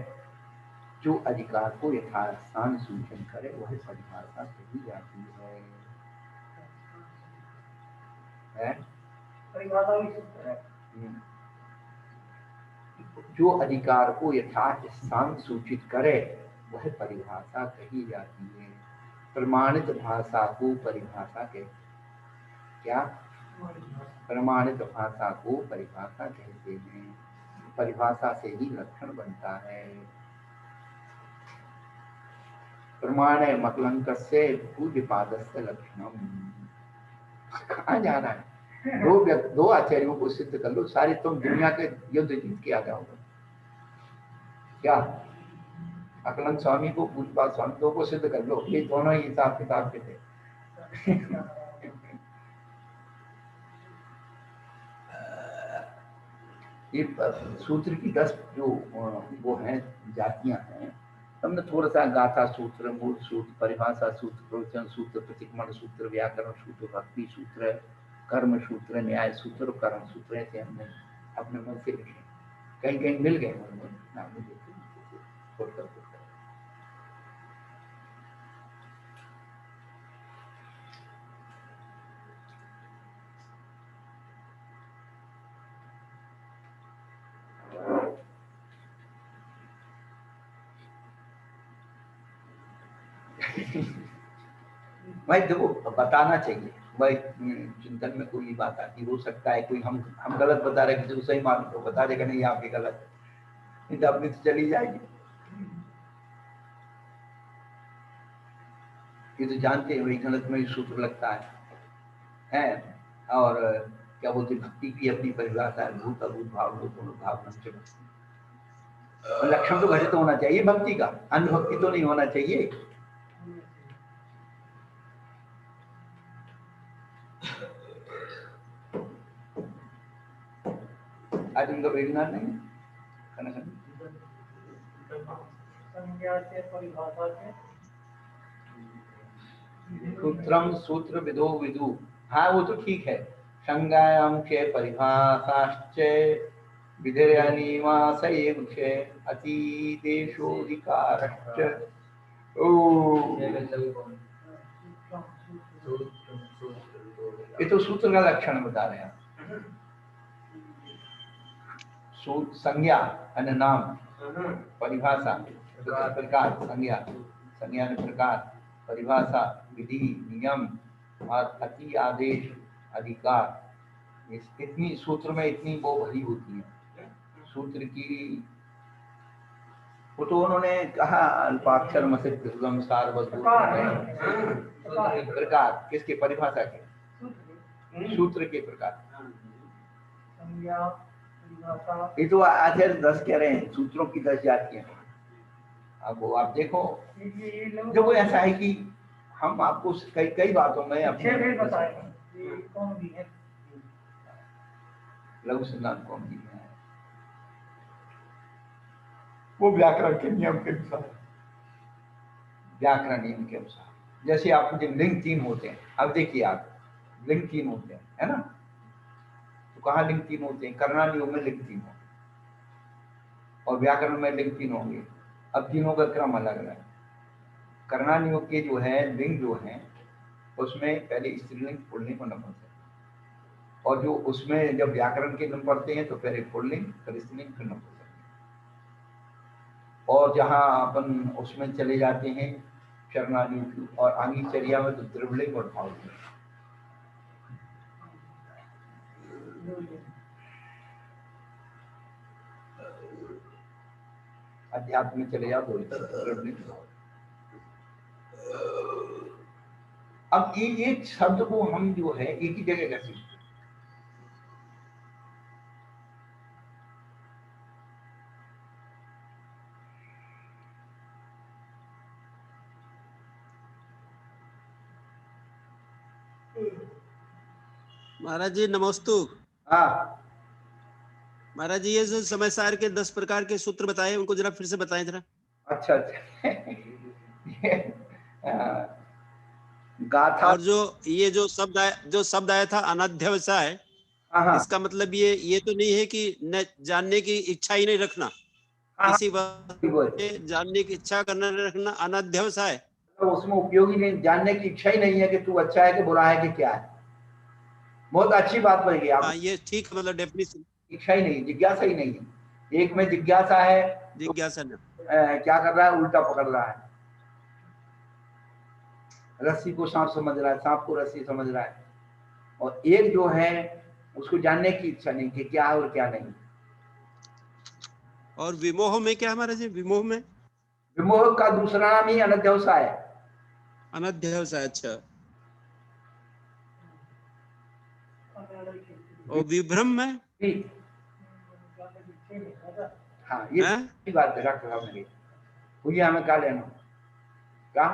जो अधिकार को यथास्थान सूचन करे वह परिभाषा कही जाती है? परिभाषा भी सूत्र है। जो अधिकार को यथास्थान सूचित करे वह परिभाषा कही जाती है। प्रमाणित भाषा को परिभाषा कहते हैं। क्या? प्रमाणित भाषा को परिभाषा कहते हैं। परिभाषा से ही लक्षण बनता है। प्रमाणे मकलंकस्य पूज्यपादस्य लक्षणम। कहाँ जाना है? दो आचार्यों को सिद्ध कर लो, सारी तुम दुनिया के युद्ध जीत के आ जाओगे। क्या? अकलंक स्वामी को पूज्यपाद स्वामी, दो को सिद्ध कर लो, ये दोनों ही हिसाब किताब के थे। ये सूत्र की 10 जो वो हैं जातियां हैं, हमने थोड़ा सा गाथा सूत्र, मूल सूत्र, परिभाषा सूत्र, प्रवचन सूत्र, प्रतिक्रमण सूत्र, व्याकरण सूत्र, भक्ति सूत्र, कर्म सूत्र, न्याय सूत्र, कर्म सूत्र, ऐसे हमने अपने मन से लिखे। कहीं कहीं मिल गए उनमें नाम देते भाई देखो, बताना चाहिए भाई। चिंतन में कोई बात आती हो सकता है, कोई हम गलत बता रहे, किसी को सही मालूम तो बता देगा नहीं आपके गलत, नहीं तो अपनी तो चली जाएगी। ये तो जानते हैं वही गलत में सूत्र लगता है। और क्या बोलते, भक्ति की अपनी परिभाषा है, भूत अभूत भाव भाव लक्षण तो घटित होना चाहिए भक्ति का, अन्य भक्ति तो नहीं होना चाहिए। आज उनका वेबिनार नहीं है। सूत्रम सूत्र विदो विदु, हाँ वो तो ठीक है। संज्ञायाम के परिभाषाश्च विधिर्यनिवासैव च अतिदेशोऽधिकारश्च। ये तो सूत्र का लक्षण बता रहे हैं। संज्ञा अन्य नाम, परिभाषा प्रकार, संज्ञा प्रकार, परिभाषा विधि नियम और अति आदेश अधिकार। इतनी सूत्र में इतनी वो भरी होती है सूत्र की। वो तो उन्होंने कहा अल्पाक्षर मसित दुर्गम सारवत प्रकार, किसके? परिभाषा के, सूत्र के प्रकार। ये तो आचार्य 10 कह रहे हैं, सूत्रों की 10 जातियां हैं। अब वो आप देखो, देखो ऐसा है कि हम आपको कई बातों में अपने लघु सिद्धांत कौन दी है, वो व्याकरण के नियम के अनुसार, व्याकरण नियम के अनुसार। जैसे आप मुझे लिंग 3 होते हैं, अब देखिए आप लिंग 3 होते हैं, है ना? तो कहाँ लिंग 3 होते हैं? कर्णानियोग में लिंग 3 होते हैं और व्याकरण में लिंग 3 होंगे। अब तीनों का क्रम अलग अलग है। कर्णानियोग के जो है लिंग जो है उसमें पहले स्त्रीलिंग, पुल्लिंग और नपुंसक, और जो उसमें जब व्याकरण के नियम पढ़ते हैं तो पहले पुल्लिंग, फिर स्त्रीलिंग, फिर नपुंसक। और जहाँ अपन उसमें चले जाते हैं शरणानियोग और आंगिकचर्या में तो द्रविड़लिंग और भावलिंग। अध्यात्म में चले जाओ तो द्रविड़लिंग। अब एक शब्द को हम जो है एक ही जगह कैसे, महाराज जी नमस्तु। हाँ महाराज जी ये जो समय सार के 10 प्रकार के सूत्र बताए उनको जरा फिर से बताएं जरा। अच्छा अच्छा गाथा। और जो ये जो शब्द आया था अनध्यवसाय, हाँ हाँ इसका मतलब ये तो नहीं है कि न जानने की इच्छा ही नहीं रखना, हाँ, किसी वस्तु वो के जानने की इच्छा करना नहीं रखना अनध्यवसाय। तो उसमें उपयोगी नहीं, जानने की इच्छा ही नहीं है कि तू अच्छा है कि बुरा है कि क्या है। बहुत अच्छी बात बोली आप। हाँ ये ठीक है, मतलब डेफिनेशन इच्छा ही नहीं, जिज्ञासा ही नहीं है। एक में जिज्ञासा है तो जिज्ञासा न। क्या कर रहा है, उल्टा पकड़ रहा है। रस्सी को सांप समझ रहा है, सांप को रस्सी समझ रहा है। और एक जो है उसको जानने की इच्छा नहीं कि क्या है और क्या नहीं। और विमोह में क्या है महाराज जी? विमोह में विमोह का दूसरा नाम ही अनध्यवसाय है। अनध्यवसाय। अच्छा। और विभ्रम में ठीक। हाँ ये है? सही बात है डॉक्टर साहब ने। हुई हमें का लेना, क्या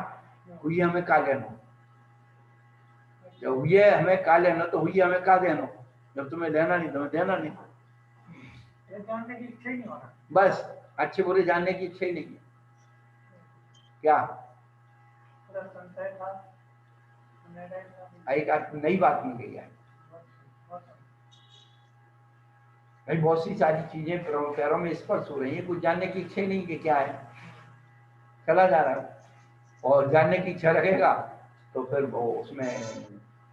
हुई हमें का लेना, जब हुई हमें का लेना तो हुई हमें का देना। जब तुम्हें लेना नहीं तुम्हें देना नहीं। जानने की इच्छा ही नहीं हो रहा। बस अच्छे बुरे जानने की इच्छा ही नहीं है। क्या एक नई बात मिल गई है भाई। बहुत सी सारी चीजें पैरों में स्पर्श हो रही है, कुछ जानने की इच्छा ही नहीं कि क्या है, चला जा रहा है। और जानने की इच्छा रखेगा तो फिर वो उसमें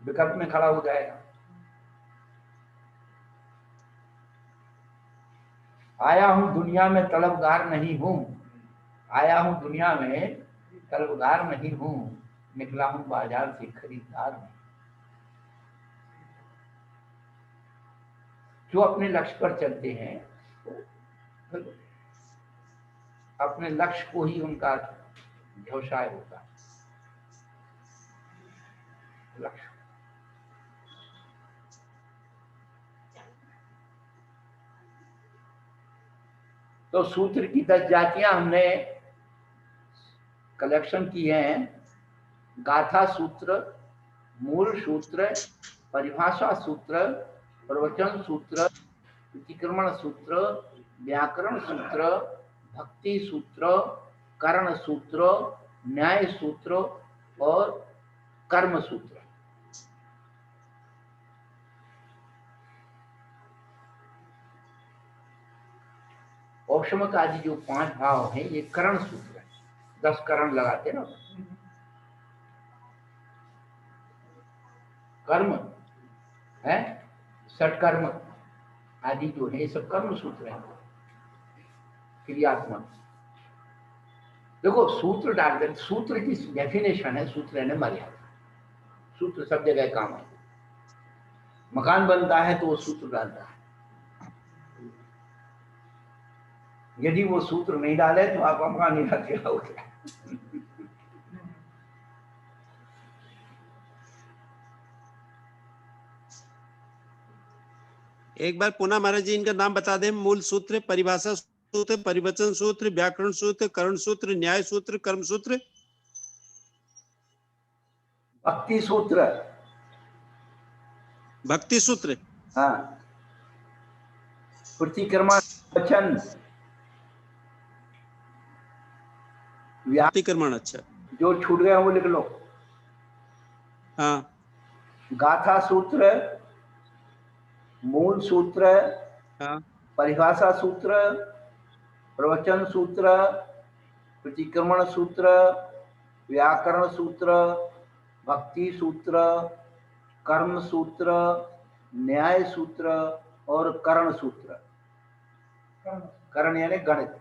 विकल्प में खड़ा हो जाएगा। आया हूं दुनिया में तलबगार नहीं हूं, आया हूं दुनिया में तलबगार नहीं हूं, निकला हूं बाजार से खरीदार नहीं। जो अपने लक्ष्य पर चलते हैं अपने लक्ष्य को ही उनका व्यवसाय होता है। लक्ष्य तो सूत्र की 10 जातियां हमने कलेक्शन की हैं। गाथा सूत्र, मूल सूत्र, परिभाषा सूत्र, प्रवचन सूत्र, प्रतिक्रमण सूत्र, व्याकरण सूत्र, भक्ति सूत्र, कर्ण सूत्र, न्याय सूत्र और कर्म सूत्र। औषमक आदि जो 5 भाव हैं ये करण सूत्र है। 10 करण लगाते ना, कर्म है, षटकर्म आदि जो है ये सब कर्म सूत्र है, क्रियात्मक। देखो सूत्र डाल दें, सूत्र की डेफिनेशन है, सूत्र है मर्यादा। सूत्र सब जगह काम है। मकान बनता है तो वो सूत्र डालता है। यदि वो सूत्र नहीं डाले तो आप मकान नहीं डालते रहोगे। एक बार पुनः महाराज जी इनका नाम बता दें। मूल सूत्र, परिभाषा सूत्र, परिवचन सूत्र, व्याकरण सूत्र, कर्ण सूत्र, न्याय सूत्र, कर्म सूत्र, भक्ति सूत्र। भक्ति सूत्र, हाँ, प्रतिक्रमण, वचन, प्रतिक्रमण। अच्छा। जो छूट गया वो लिख लो। हाँ गाथा सूत्र, मूल सूत्र, हाँ परिभाषा सूत्र, प्रवचन सूत्र, प्रतिक्रमण सूत्र, व्याकरण सूत्र, भक्ति सूत्र, कर्म सूत्र, न्याय सूत्र और कर्ण सूत्र। कर्ण यानी गणित।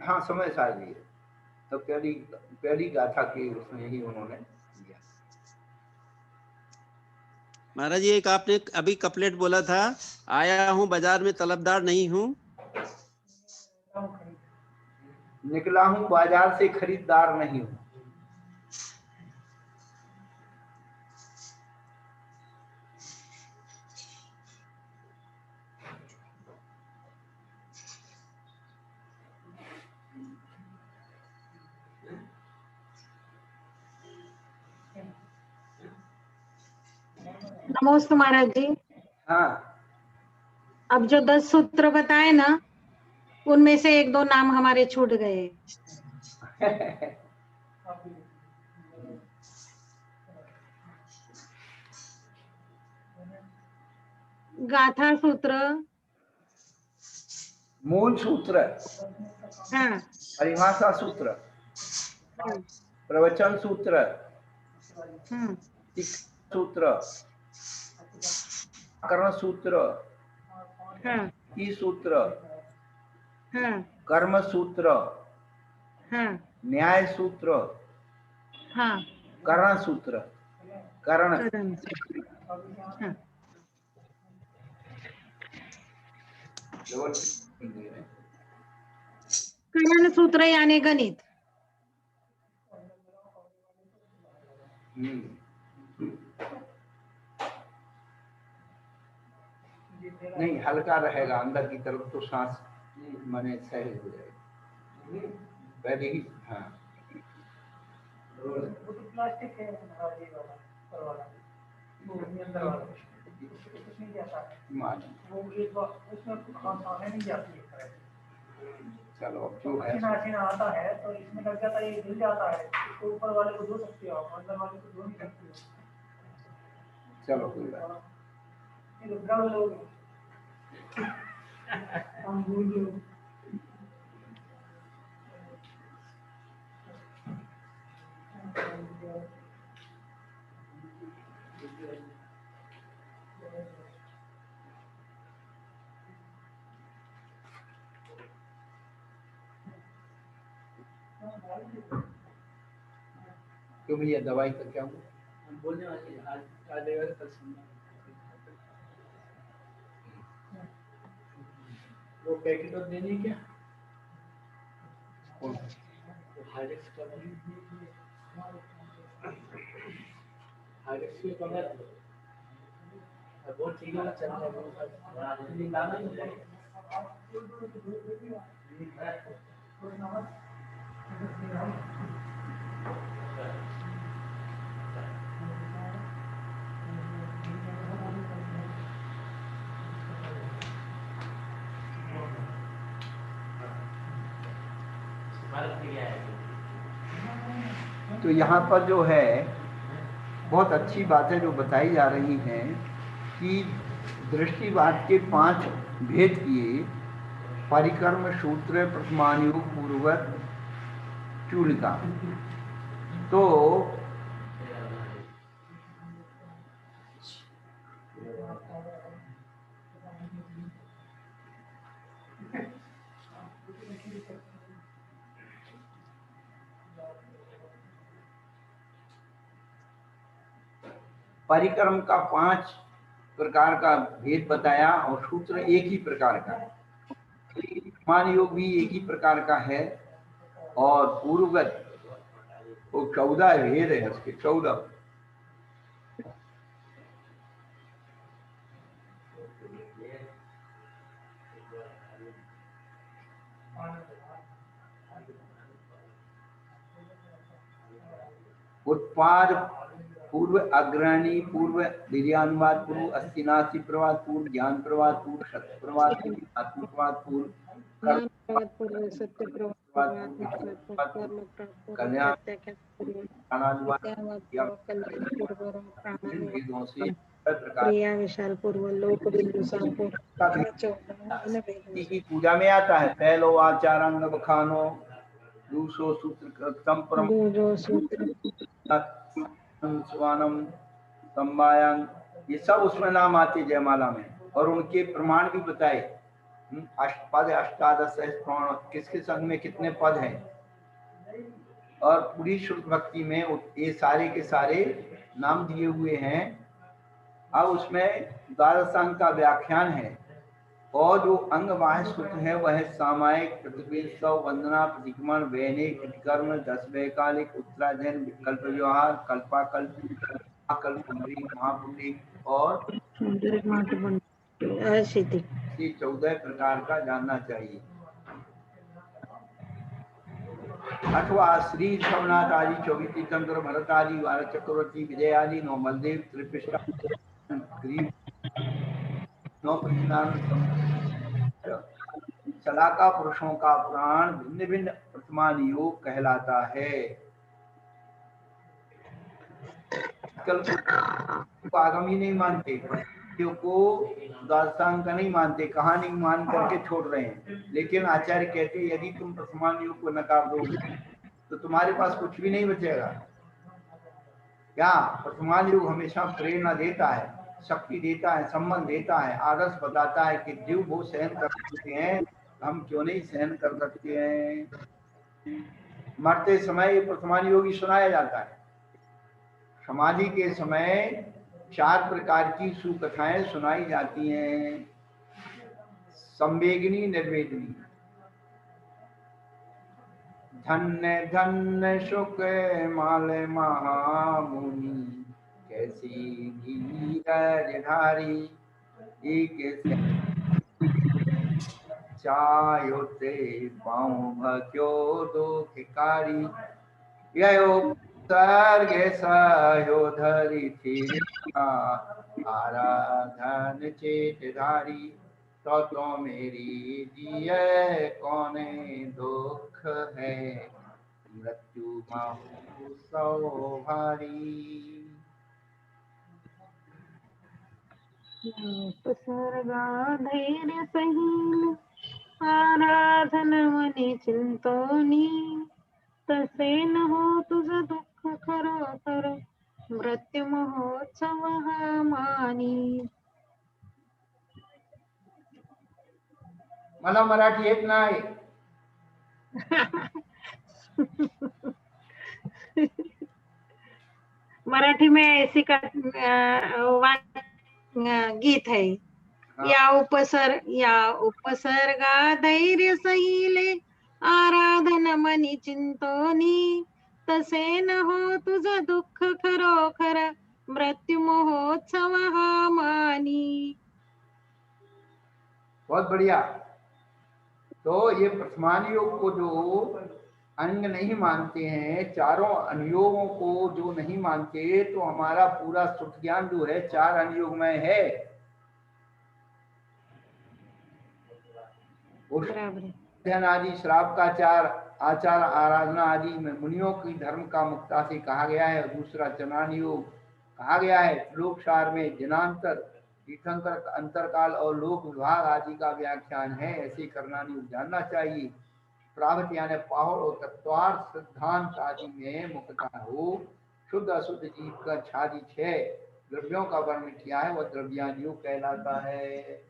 हाँ समय सारणी है। तो पहली गाथा के उसमें ही उन्होंने दिया। महाराज जी एक आपने अभी कपलेट बोला था, आया हूँ बाजार में तलबदार नहीं हूँ, निकला हूं बाजार से खरीदार नहीं हूं। नमोस्तु महाराज जी। हाँ अब जो 10 सूत्र बताए ना, उनमें से 1-2 नाम हमारे छूट गए। गाथा सूत्र, मूल सूत्र, हाँ, परिभाषा सूत्र, हाँ, प्रवचन सूत्र, हाँ, शिक्षा सूत्र, कर्ण सूत्र, हाँ, की सूत्र, हाँ, कर्म सूत्र, हाँ, न्याय सूत्र, हाँ, कर्ण सूत्र, कर्ण करण, हाँ। करण सूत्र यानी गणित। नहीं, हल्का रहेगा अंदर की तरफ तो सांस माने सहज हो जाएगी पहले ही। हाँ वो तो प्लास्टिक है महाराज जी वाला, ऊपर वाला, वो अंदर वाला, उसमें कुछ नहीं जाता है। मालूम। वो एक बार उसमें खाने नहीं जाती है। चलो अब जो है पसीना वसीना आता है तो इसमें लग जाता है, ये हिल जाता है। इसको ऊपर वाले को धो सकते हो आप, अंदर वाले को धो नहीं सकते हो। चलो कोई बात ये रुद्रा लोग हम भूल गए। क्यों भैया दवाई का क्या हुआ? बोलने वाले आज आएगा कल सुनना। वो पैकेट और देने क्या? कौन? वो हाइडेक्स का हाइडेक्स में कम है। बहुत ठीक है, चल रहा है। निकालना ही है। तो यहाँ पर जो है बहुत अच्छी बातें जो बताई जा रही हैं कि दृष्टिवाद के 5 भेद किए, परिकर्म सूत्र, प्रथमानुयोग, पूर्वक, चूलिका। तो परिक्रम का 5 प्रकार का भेद बताया और सूत्र एक ही प्रकार का, मान योग भी एक ही प्रकार का है और पूर्वगत वो 14 भेद है, उसके 14। उत्पाद, पूर्व अग्रणी, पूर्व विर्यानुवाद, पूर्व अस्तिनासी प्रवाद, पूर्व ज्ञान प्रवाद, पूर्व सत्य प्रवाद, पूर्व आत्म प्रवाद, पूर्व ज्ञान प्रवाद, पूर्व सत्य प्रवाद, कल्याण प्राणानुवाद, क्रिया विशाल पूर्व, लोक बिंदु की पूजा में आता है। पहलो आचारांग बखानो, दूसरो सूत्र संप्रम, स्वानम, संबायांग, ये सब उसमें नाम आते जयमाला में और उनके प्रमाण भी बताए। पद अष्टादश सहस्त्र, किसके संग में कितने पद हैं और पूरी शुद्ध भक्ति में ये सारे के सारे नाम दिए हुए हैं। अब उसमें द्वादशांग का व्याख्यान है और जो अंग बाह्य सूत्र है वह है सामायिक, प्रतिवेद, वंदना, प्रतिक्रमण, वैनिक, कर्म, 10 वैकालिक, उत्तराधन, विकल्प व्यवहार, कल्पाकल्प, महापुंडी और 14 प्रकार का जानना चाहिए। अथवा श्री शवनाथ आदि, 24 तीर्थंकर, भरत आदि, 12 चक्रवर्ती, विजय आदि, 9 बलदेव, त्रिपिष्टा, ग्रीव नौ प्रधान शलाका पुरुषों का पुराण भिन्न भिन्न वर्तमान योग कहलाता है। कल को आगम ही नहीं मानते, को द्वादशांग का नहीं मानते, कहानी मान करके छोड़ रहे हैं। लेकिन आचार्य कहते यदि तुम प्रथमान योग को नकार दोगे तो तुम्हारे पास कुछ भी नहीं बचेगा। क्या वर्तमान युग हमेशा प्रेरणा देता है, शक्ति देता है, सम्मान देता है, आदर्श बताता है कि जीव वो सहन कर सकते हैं, हम क्यों नहीं सहन कर सकते हैं। मरते समय वर्तमान योगी सुनाया जाता है। समाधि के समय 4 प्रकार की सुकथाएं सुनाई जाती हैं, संवेगिनी, निर्वेदिनी। धन्य धन्य शुक माल महामुनि, कैसी धीरज धारी, एक चायोते पाऊं भक्यो दुखकारी, यो सर्ग सयोधरी थी आराधन चेत धारी, तो मेरी जिये कौने दुख है, मृत्यु माहू सौ भारी। उपसर्गा धैर्य सहीन, आराधन मनी चिंतोनी, तसे न हो तुझ दुःख खरोखर, मृत्यू महोत्सव हा मानी। मला मराठी येत नाही। मराठी में ऐसी का गीत है। हाँ। या उपसर्गा धैर्य सहीले, आराधन मनी चिंतोनी, तसे न हो तुझ दुःख खरोखर, मृत्यू महोत्सव हा मानी। बहुत बढ़िया। तो ये प्रथमान योग को जो अंग नहीं मानते हैं, चारों अनुयोगों को जो नहीं मानते, तो हमारा पूरा सुख ज्ञान जो है 4 अनुयोग में है। ध्यान आदि, श्राप का 4, आचार आराधना आदि में मुनियों की धर्म का मुक्ता से कहा गया है। दूसरा चरणान योग कहा गया है। लोकसार में जनांतर, तीर्थंकर, अंतरकाल और लोक विभाग आदि का व्याख्यान है। ऐसे करनानी जानना चाहिए। प्रावत यानी पाहुर और तत्वार्थ सिद्धांत आदि में मुक्ता हो। शुद्ध अशुद्ध जीव का छादी 6 द्रव्यों का वर्णन किया है, वह द्रव्यान योग कहलाता है।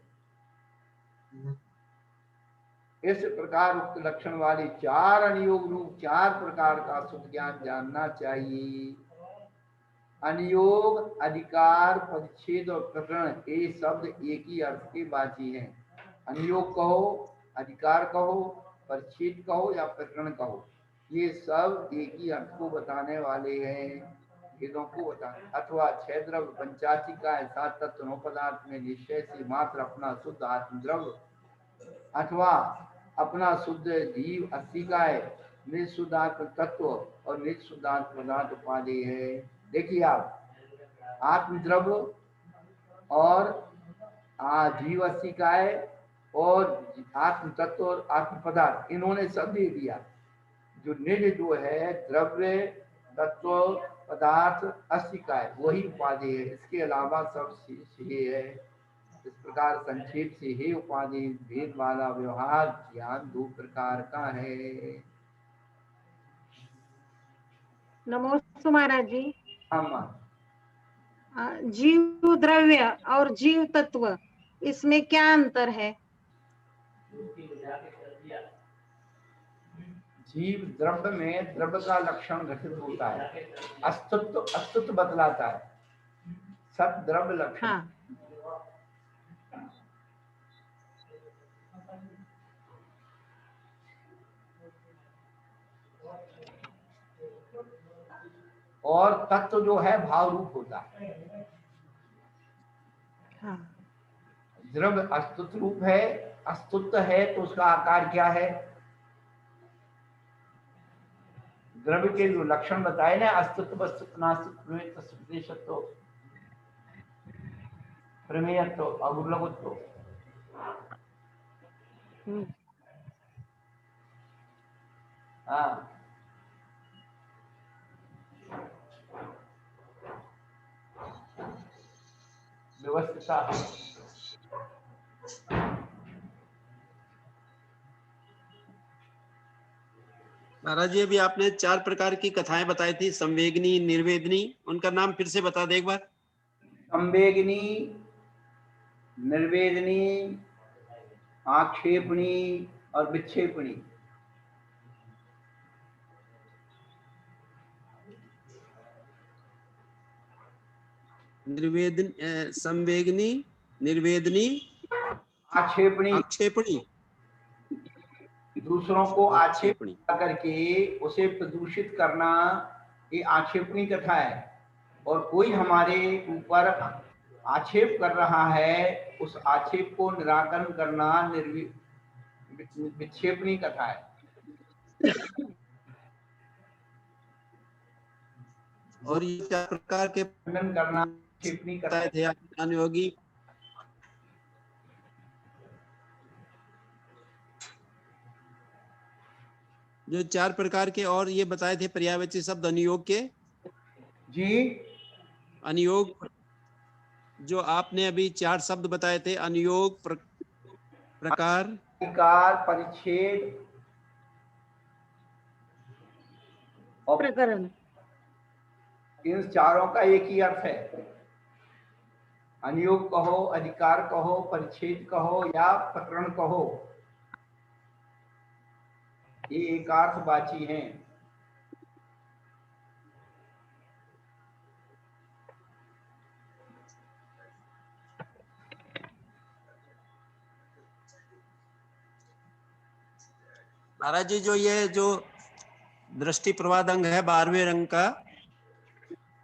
इस प्रकार उक्त लक्षण वाले 4 अनुयोग रूप 4 प्रकार का शुद्ध ज्ञान जानना चाहिए। अनुयोग, अधिकार, परिच्छेद और प्रकरण ये शब्द एक ही अर्थ के वाची हैं। अनुयोग कहो, अधिकार कहो, परिच्छेद कहो या प्रकरण कहो, ये सब एक ही अर्थ को बताने वाले हैं, भेदों को बताने। अथवा 6 द्रव्य पंचाचिका 7 तत्व 9 पदार्थ में निश्चय से मात्र अपना शुद्ध आत्मद्रव्य, अथवा अपना शुद्ध जीव 80 का है, निःशुद्धात्म तत्व और निःशुद्धात्म पदार्थ उपाधि है। देखिए आप, आत्मद्रव्य और जीव 80 का है और आत्म तत्व और आत्म पदार्थ, इन्होंने सब दे दिया। जो निज जो है द्रव्य तत्व पदार्थ 80 का है, वही उपाधि है। इसके अलावा सब शेष है। इस प्रकार संक्षेप से हे उपाधि भेद वाला व्यवहार ज्ञान 2 प्रकार का है। नमोस्तु महाराज जी। हाँ, जीव द्रव्य और जीव तत्व, इसमें क्या अंतर है? जीव द्रव्य में द्रव्य का लक्षण घटित होता है, अस्तित्व बतलाता है, सत द्रव्य लक्षण। हाँ। और तत्व जो है भाव रूप होता है। हाँ। द्रव्य अस्तित्व रूप है, अस्तित्व है तो उसका आकार क्या है? द्रव्य के जो लक्षण बताए ना, अस्तित्व, वस्तुत्व, नास्तित्व, प्रमेयत्व अगुलगत्व हाँ व्यवस्थिता महाराज जी अभी आपने 4 प्रकार की कथाएं बताई थी, संवेगनी, निर्वेदनी, उनका नाम फिर से बता दे एक बार। संवेगिनी, निर्वेदनी, आक्षेपणी और विक्षेपणी। संवेगनी, निर्वेदनी, आक्षेपणी, आक्षेपणी, दूसरों को आक्षेप आक्षेपणी। करके उसे प्रदूषित करना, ये आक्षेपणी कथा है। और कोई हमारे ऊपर आक्षेप कर रहा है, उस आक्षेप को निराकरण करना विक्षेपणी कथा है। और ये 4 प्रकार के खंडन करना विक्षेपणी कथा बताए थे आपने ज्ञान योगी। जो 4 प्रकार के और ये बताए थे पर्यायवाची शब्द अनुयोग के। जी अनुयोग जो आपने अभी 4 शब्द बताए थे, अनुयोग, प्रकार, विकार, परिच्छेद और प्रकरण। इन चारों का एक ही अर्थ है। अनुयोग कहो, अधिकार कहो, परिच्छेद कहो या प्रकरण कहो, ये एकार्थवाची हैं। महाराज जी जो ये जो दृष्टि प्रवाद अंग है 12वें रंग का,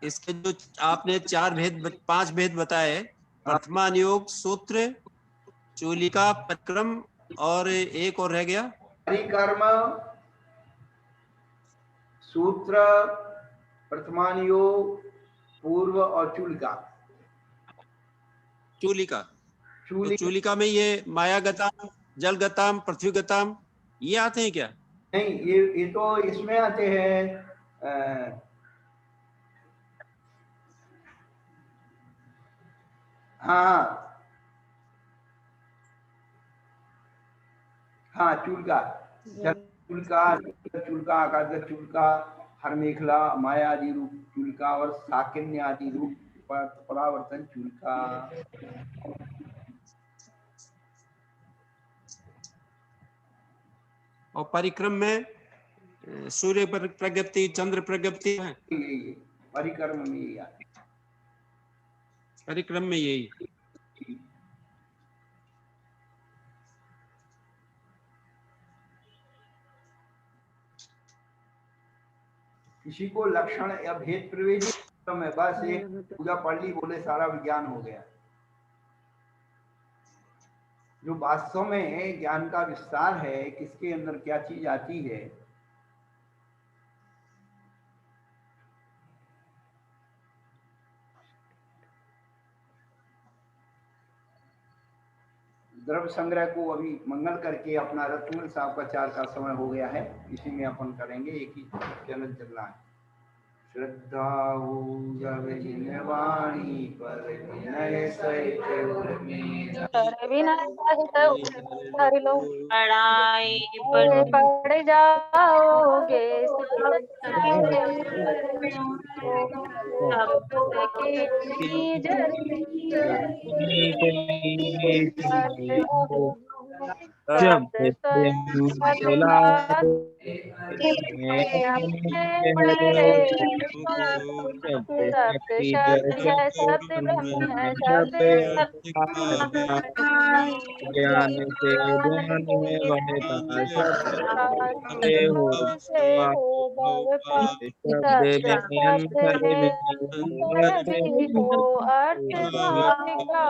इसके जो आपने 5 भेद बताए, प्रथमा अनुयोग, सूत्र, चूलिका, परिक्रम और एक और रह गया परिकर्म, सूत्र, प्रथमानुयोग, पूर्व और चूलिका। चूलिका। तो चूलिका में ये मायागताम, जलगताम, पृथ्वीगताम ये आते हैं क्या? नहीं, ये तो इसमें आते हैं। हाँ हाँ, चूलिका, चूलिका, चूलिका, आकाश चूलिका, हर मेखला, माया आदि रूप चूलिका और साकिन्य आदि रूप परावर्तन चूलिका। और परिक्रम में सूर्य प्रज्ञप्ति, चंद्र प्रज्ञप्ति है। ये परिक्रम में यही आता है। परिक्रम में यही। किसी को लक्षण या भेद प्रवेश में बस एक पूजा पढ़ ली, बोले सारा विज्ञान हो गया। जो वास्तव में ज्ञान का विस्तार है, किसके अंदर क्या चीज आती है, द्रव्य संग्रह को अभी मंगल करके अपना रत्न साहब का 4 का समय हो गया है, इसी में अपन करेंगे। एक ही चैनल चलना है। श्रद्धा वाणी पर विनय सहित पढ़ाई पढ़ जाओगे जब ज्ञान से ध्यान में बढ़ता भी हो अर्थ भाविका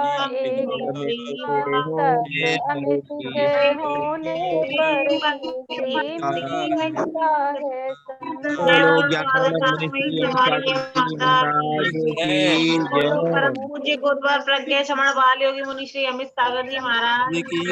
एक अमित के होने पर भी मिलता है पूज्य गुरुवर प्रज्ञा क्षमण बाल योगी मुनि श्री अमित सागर जी महाराज की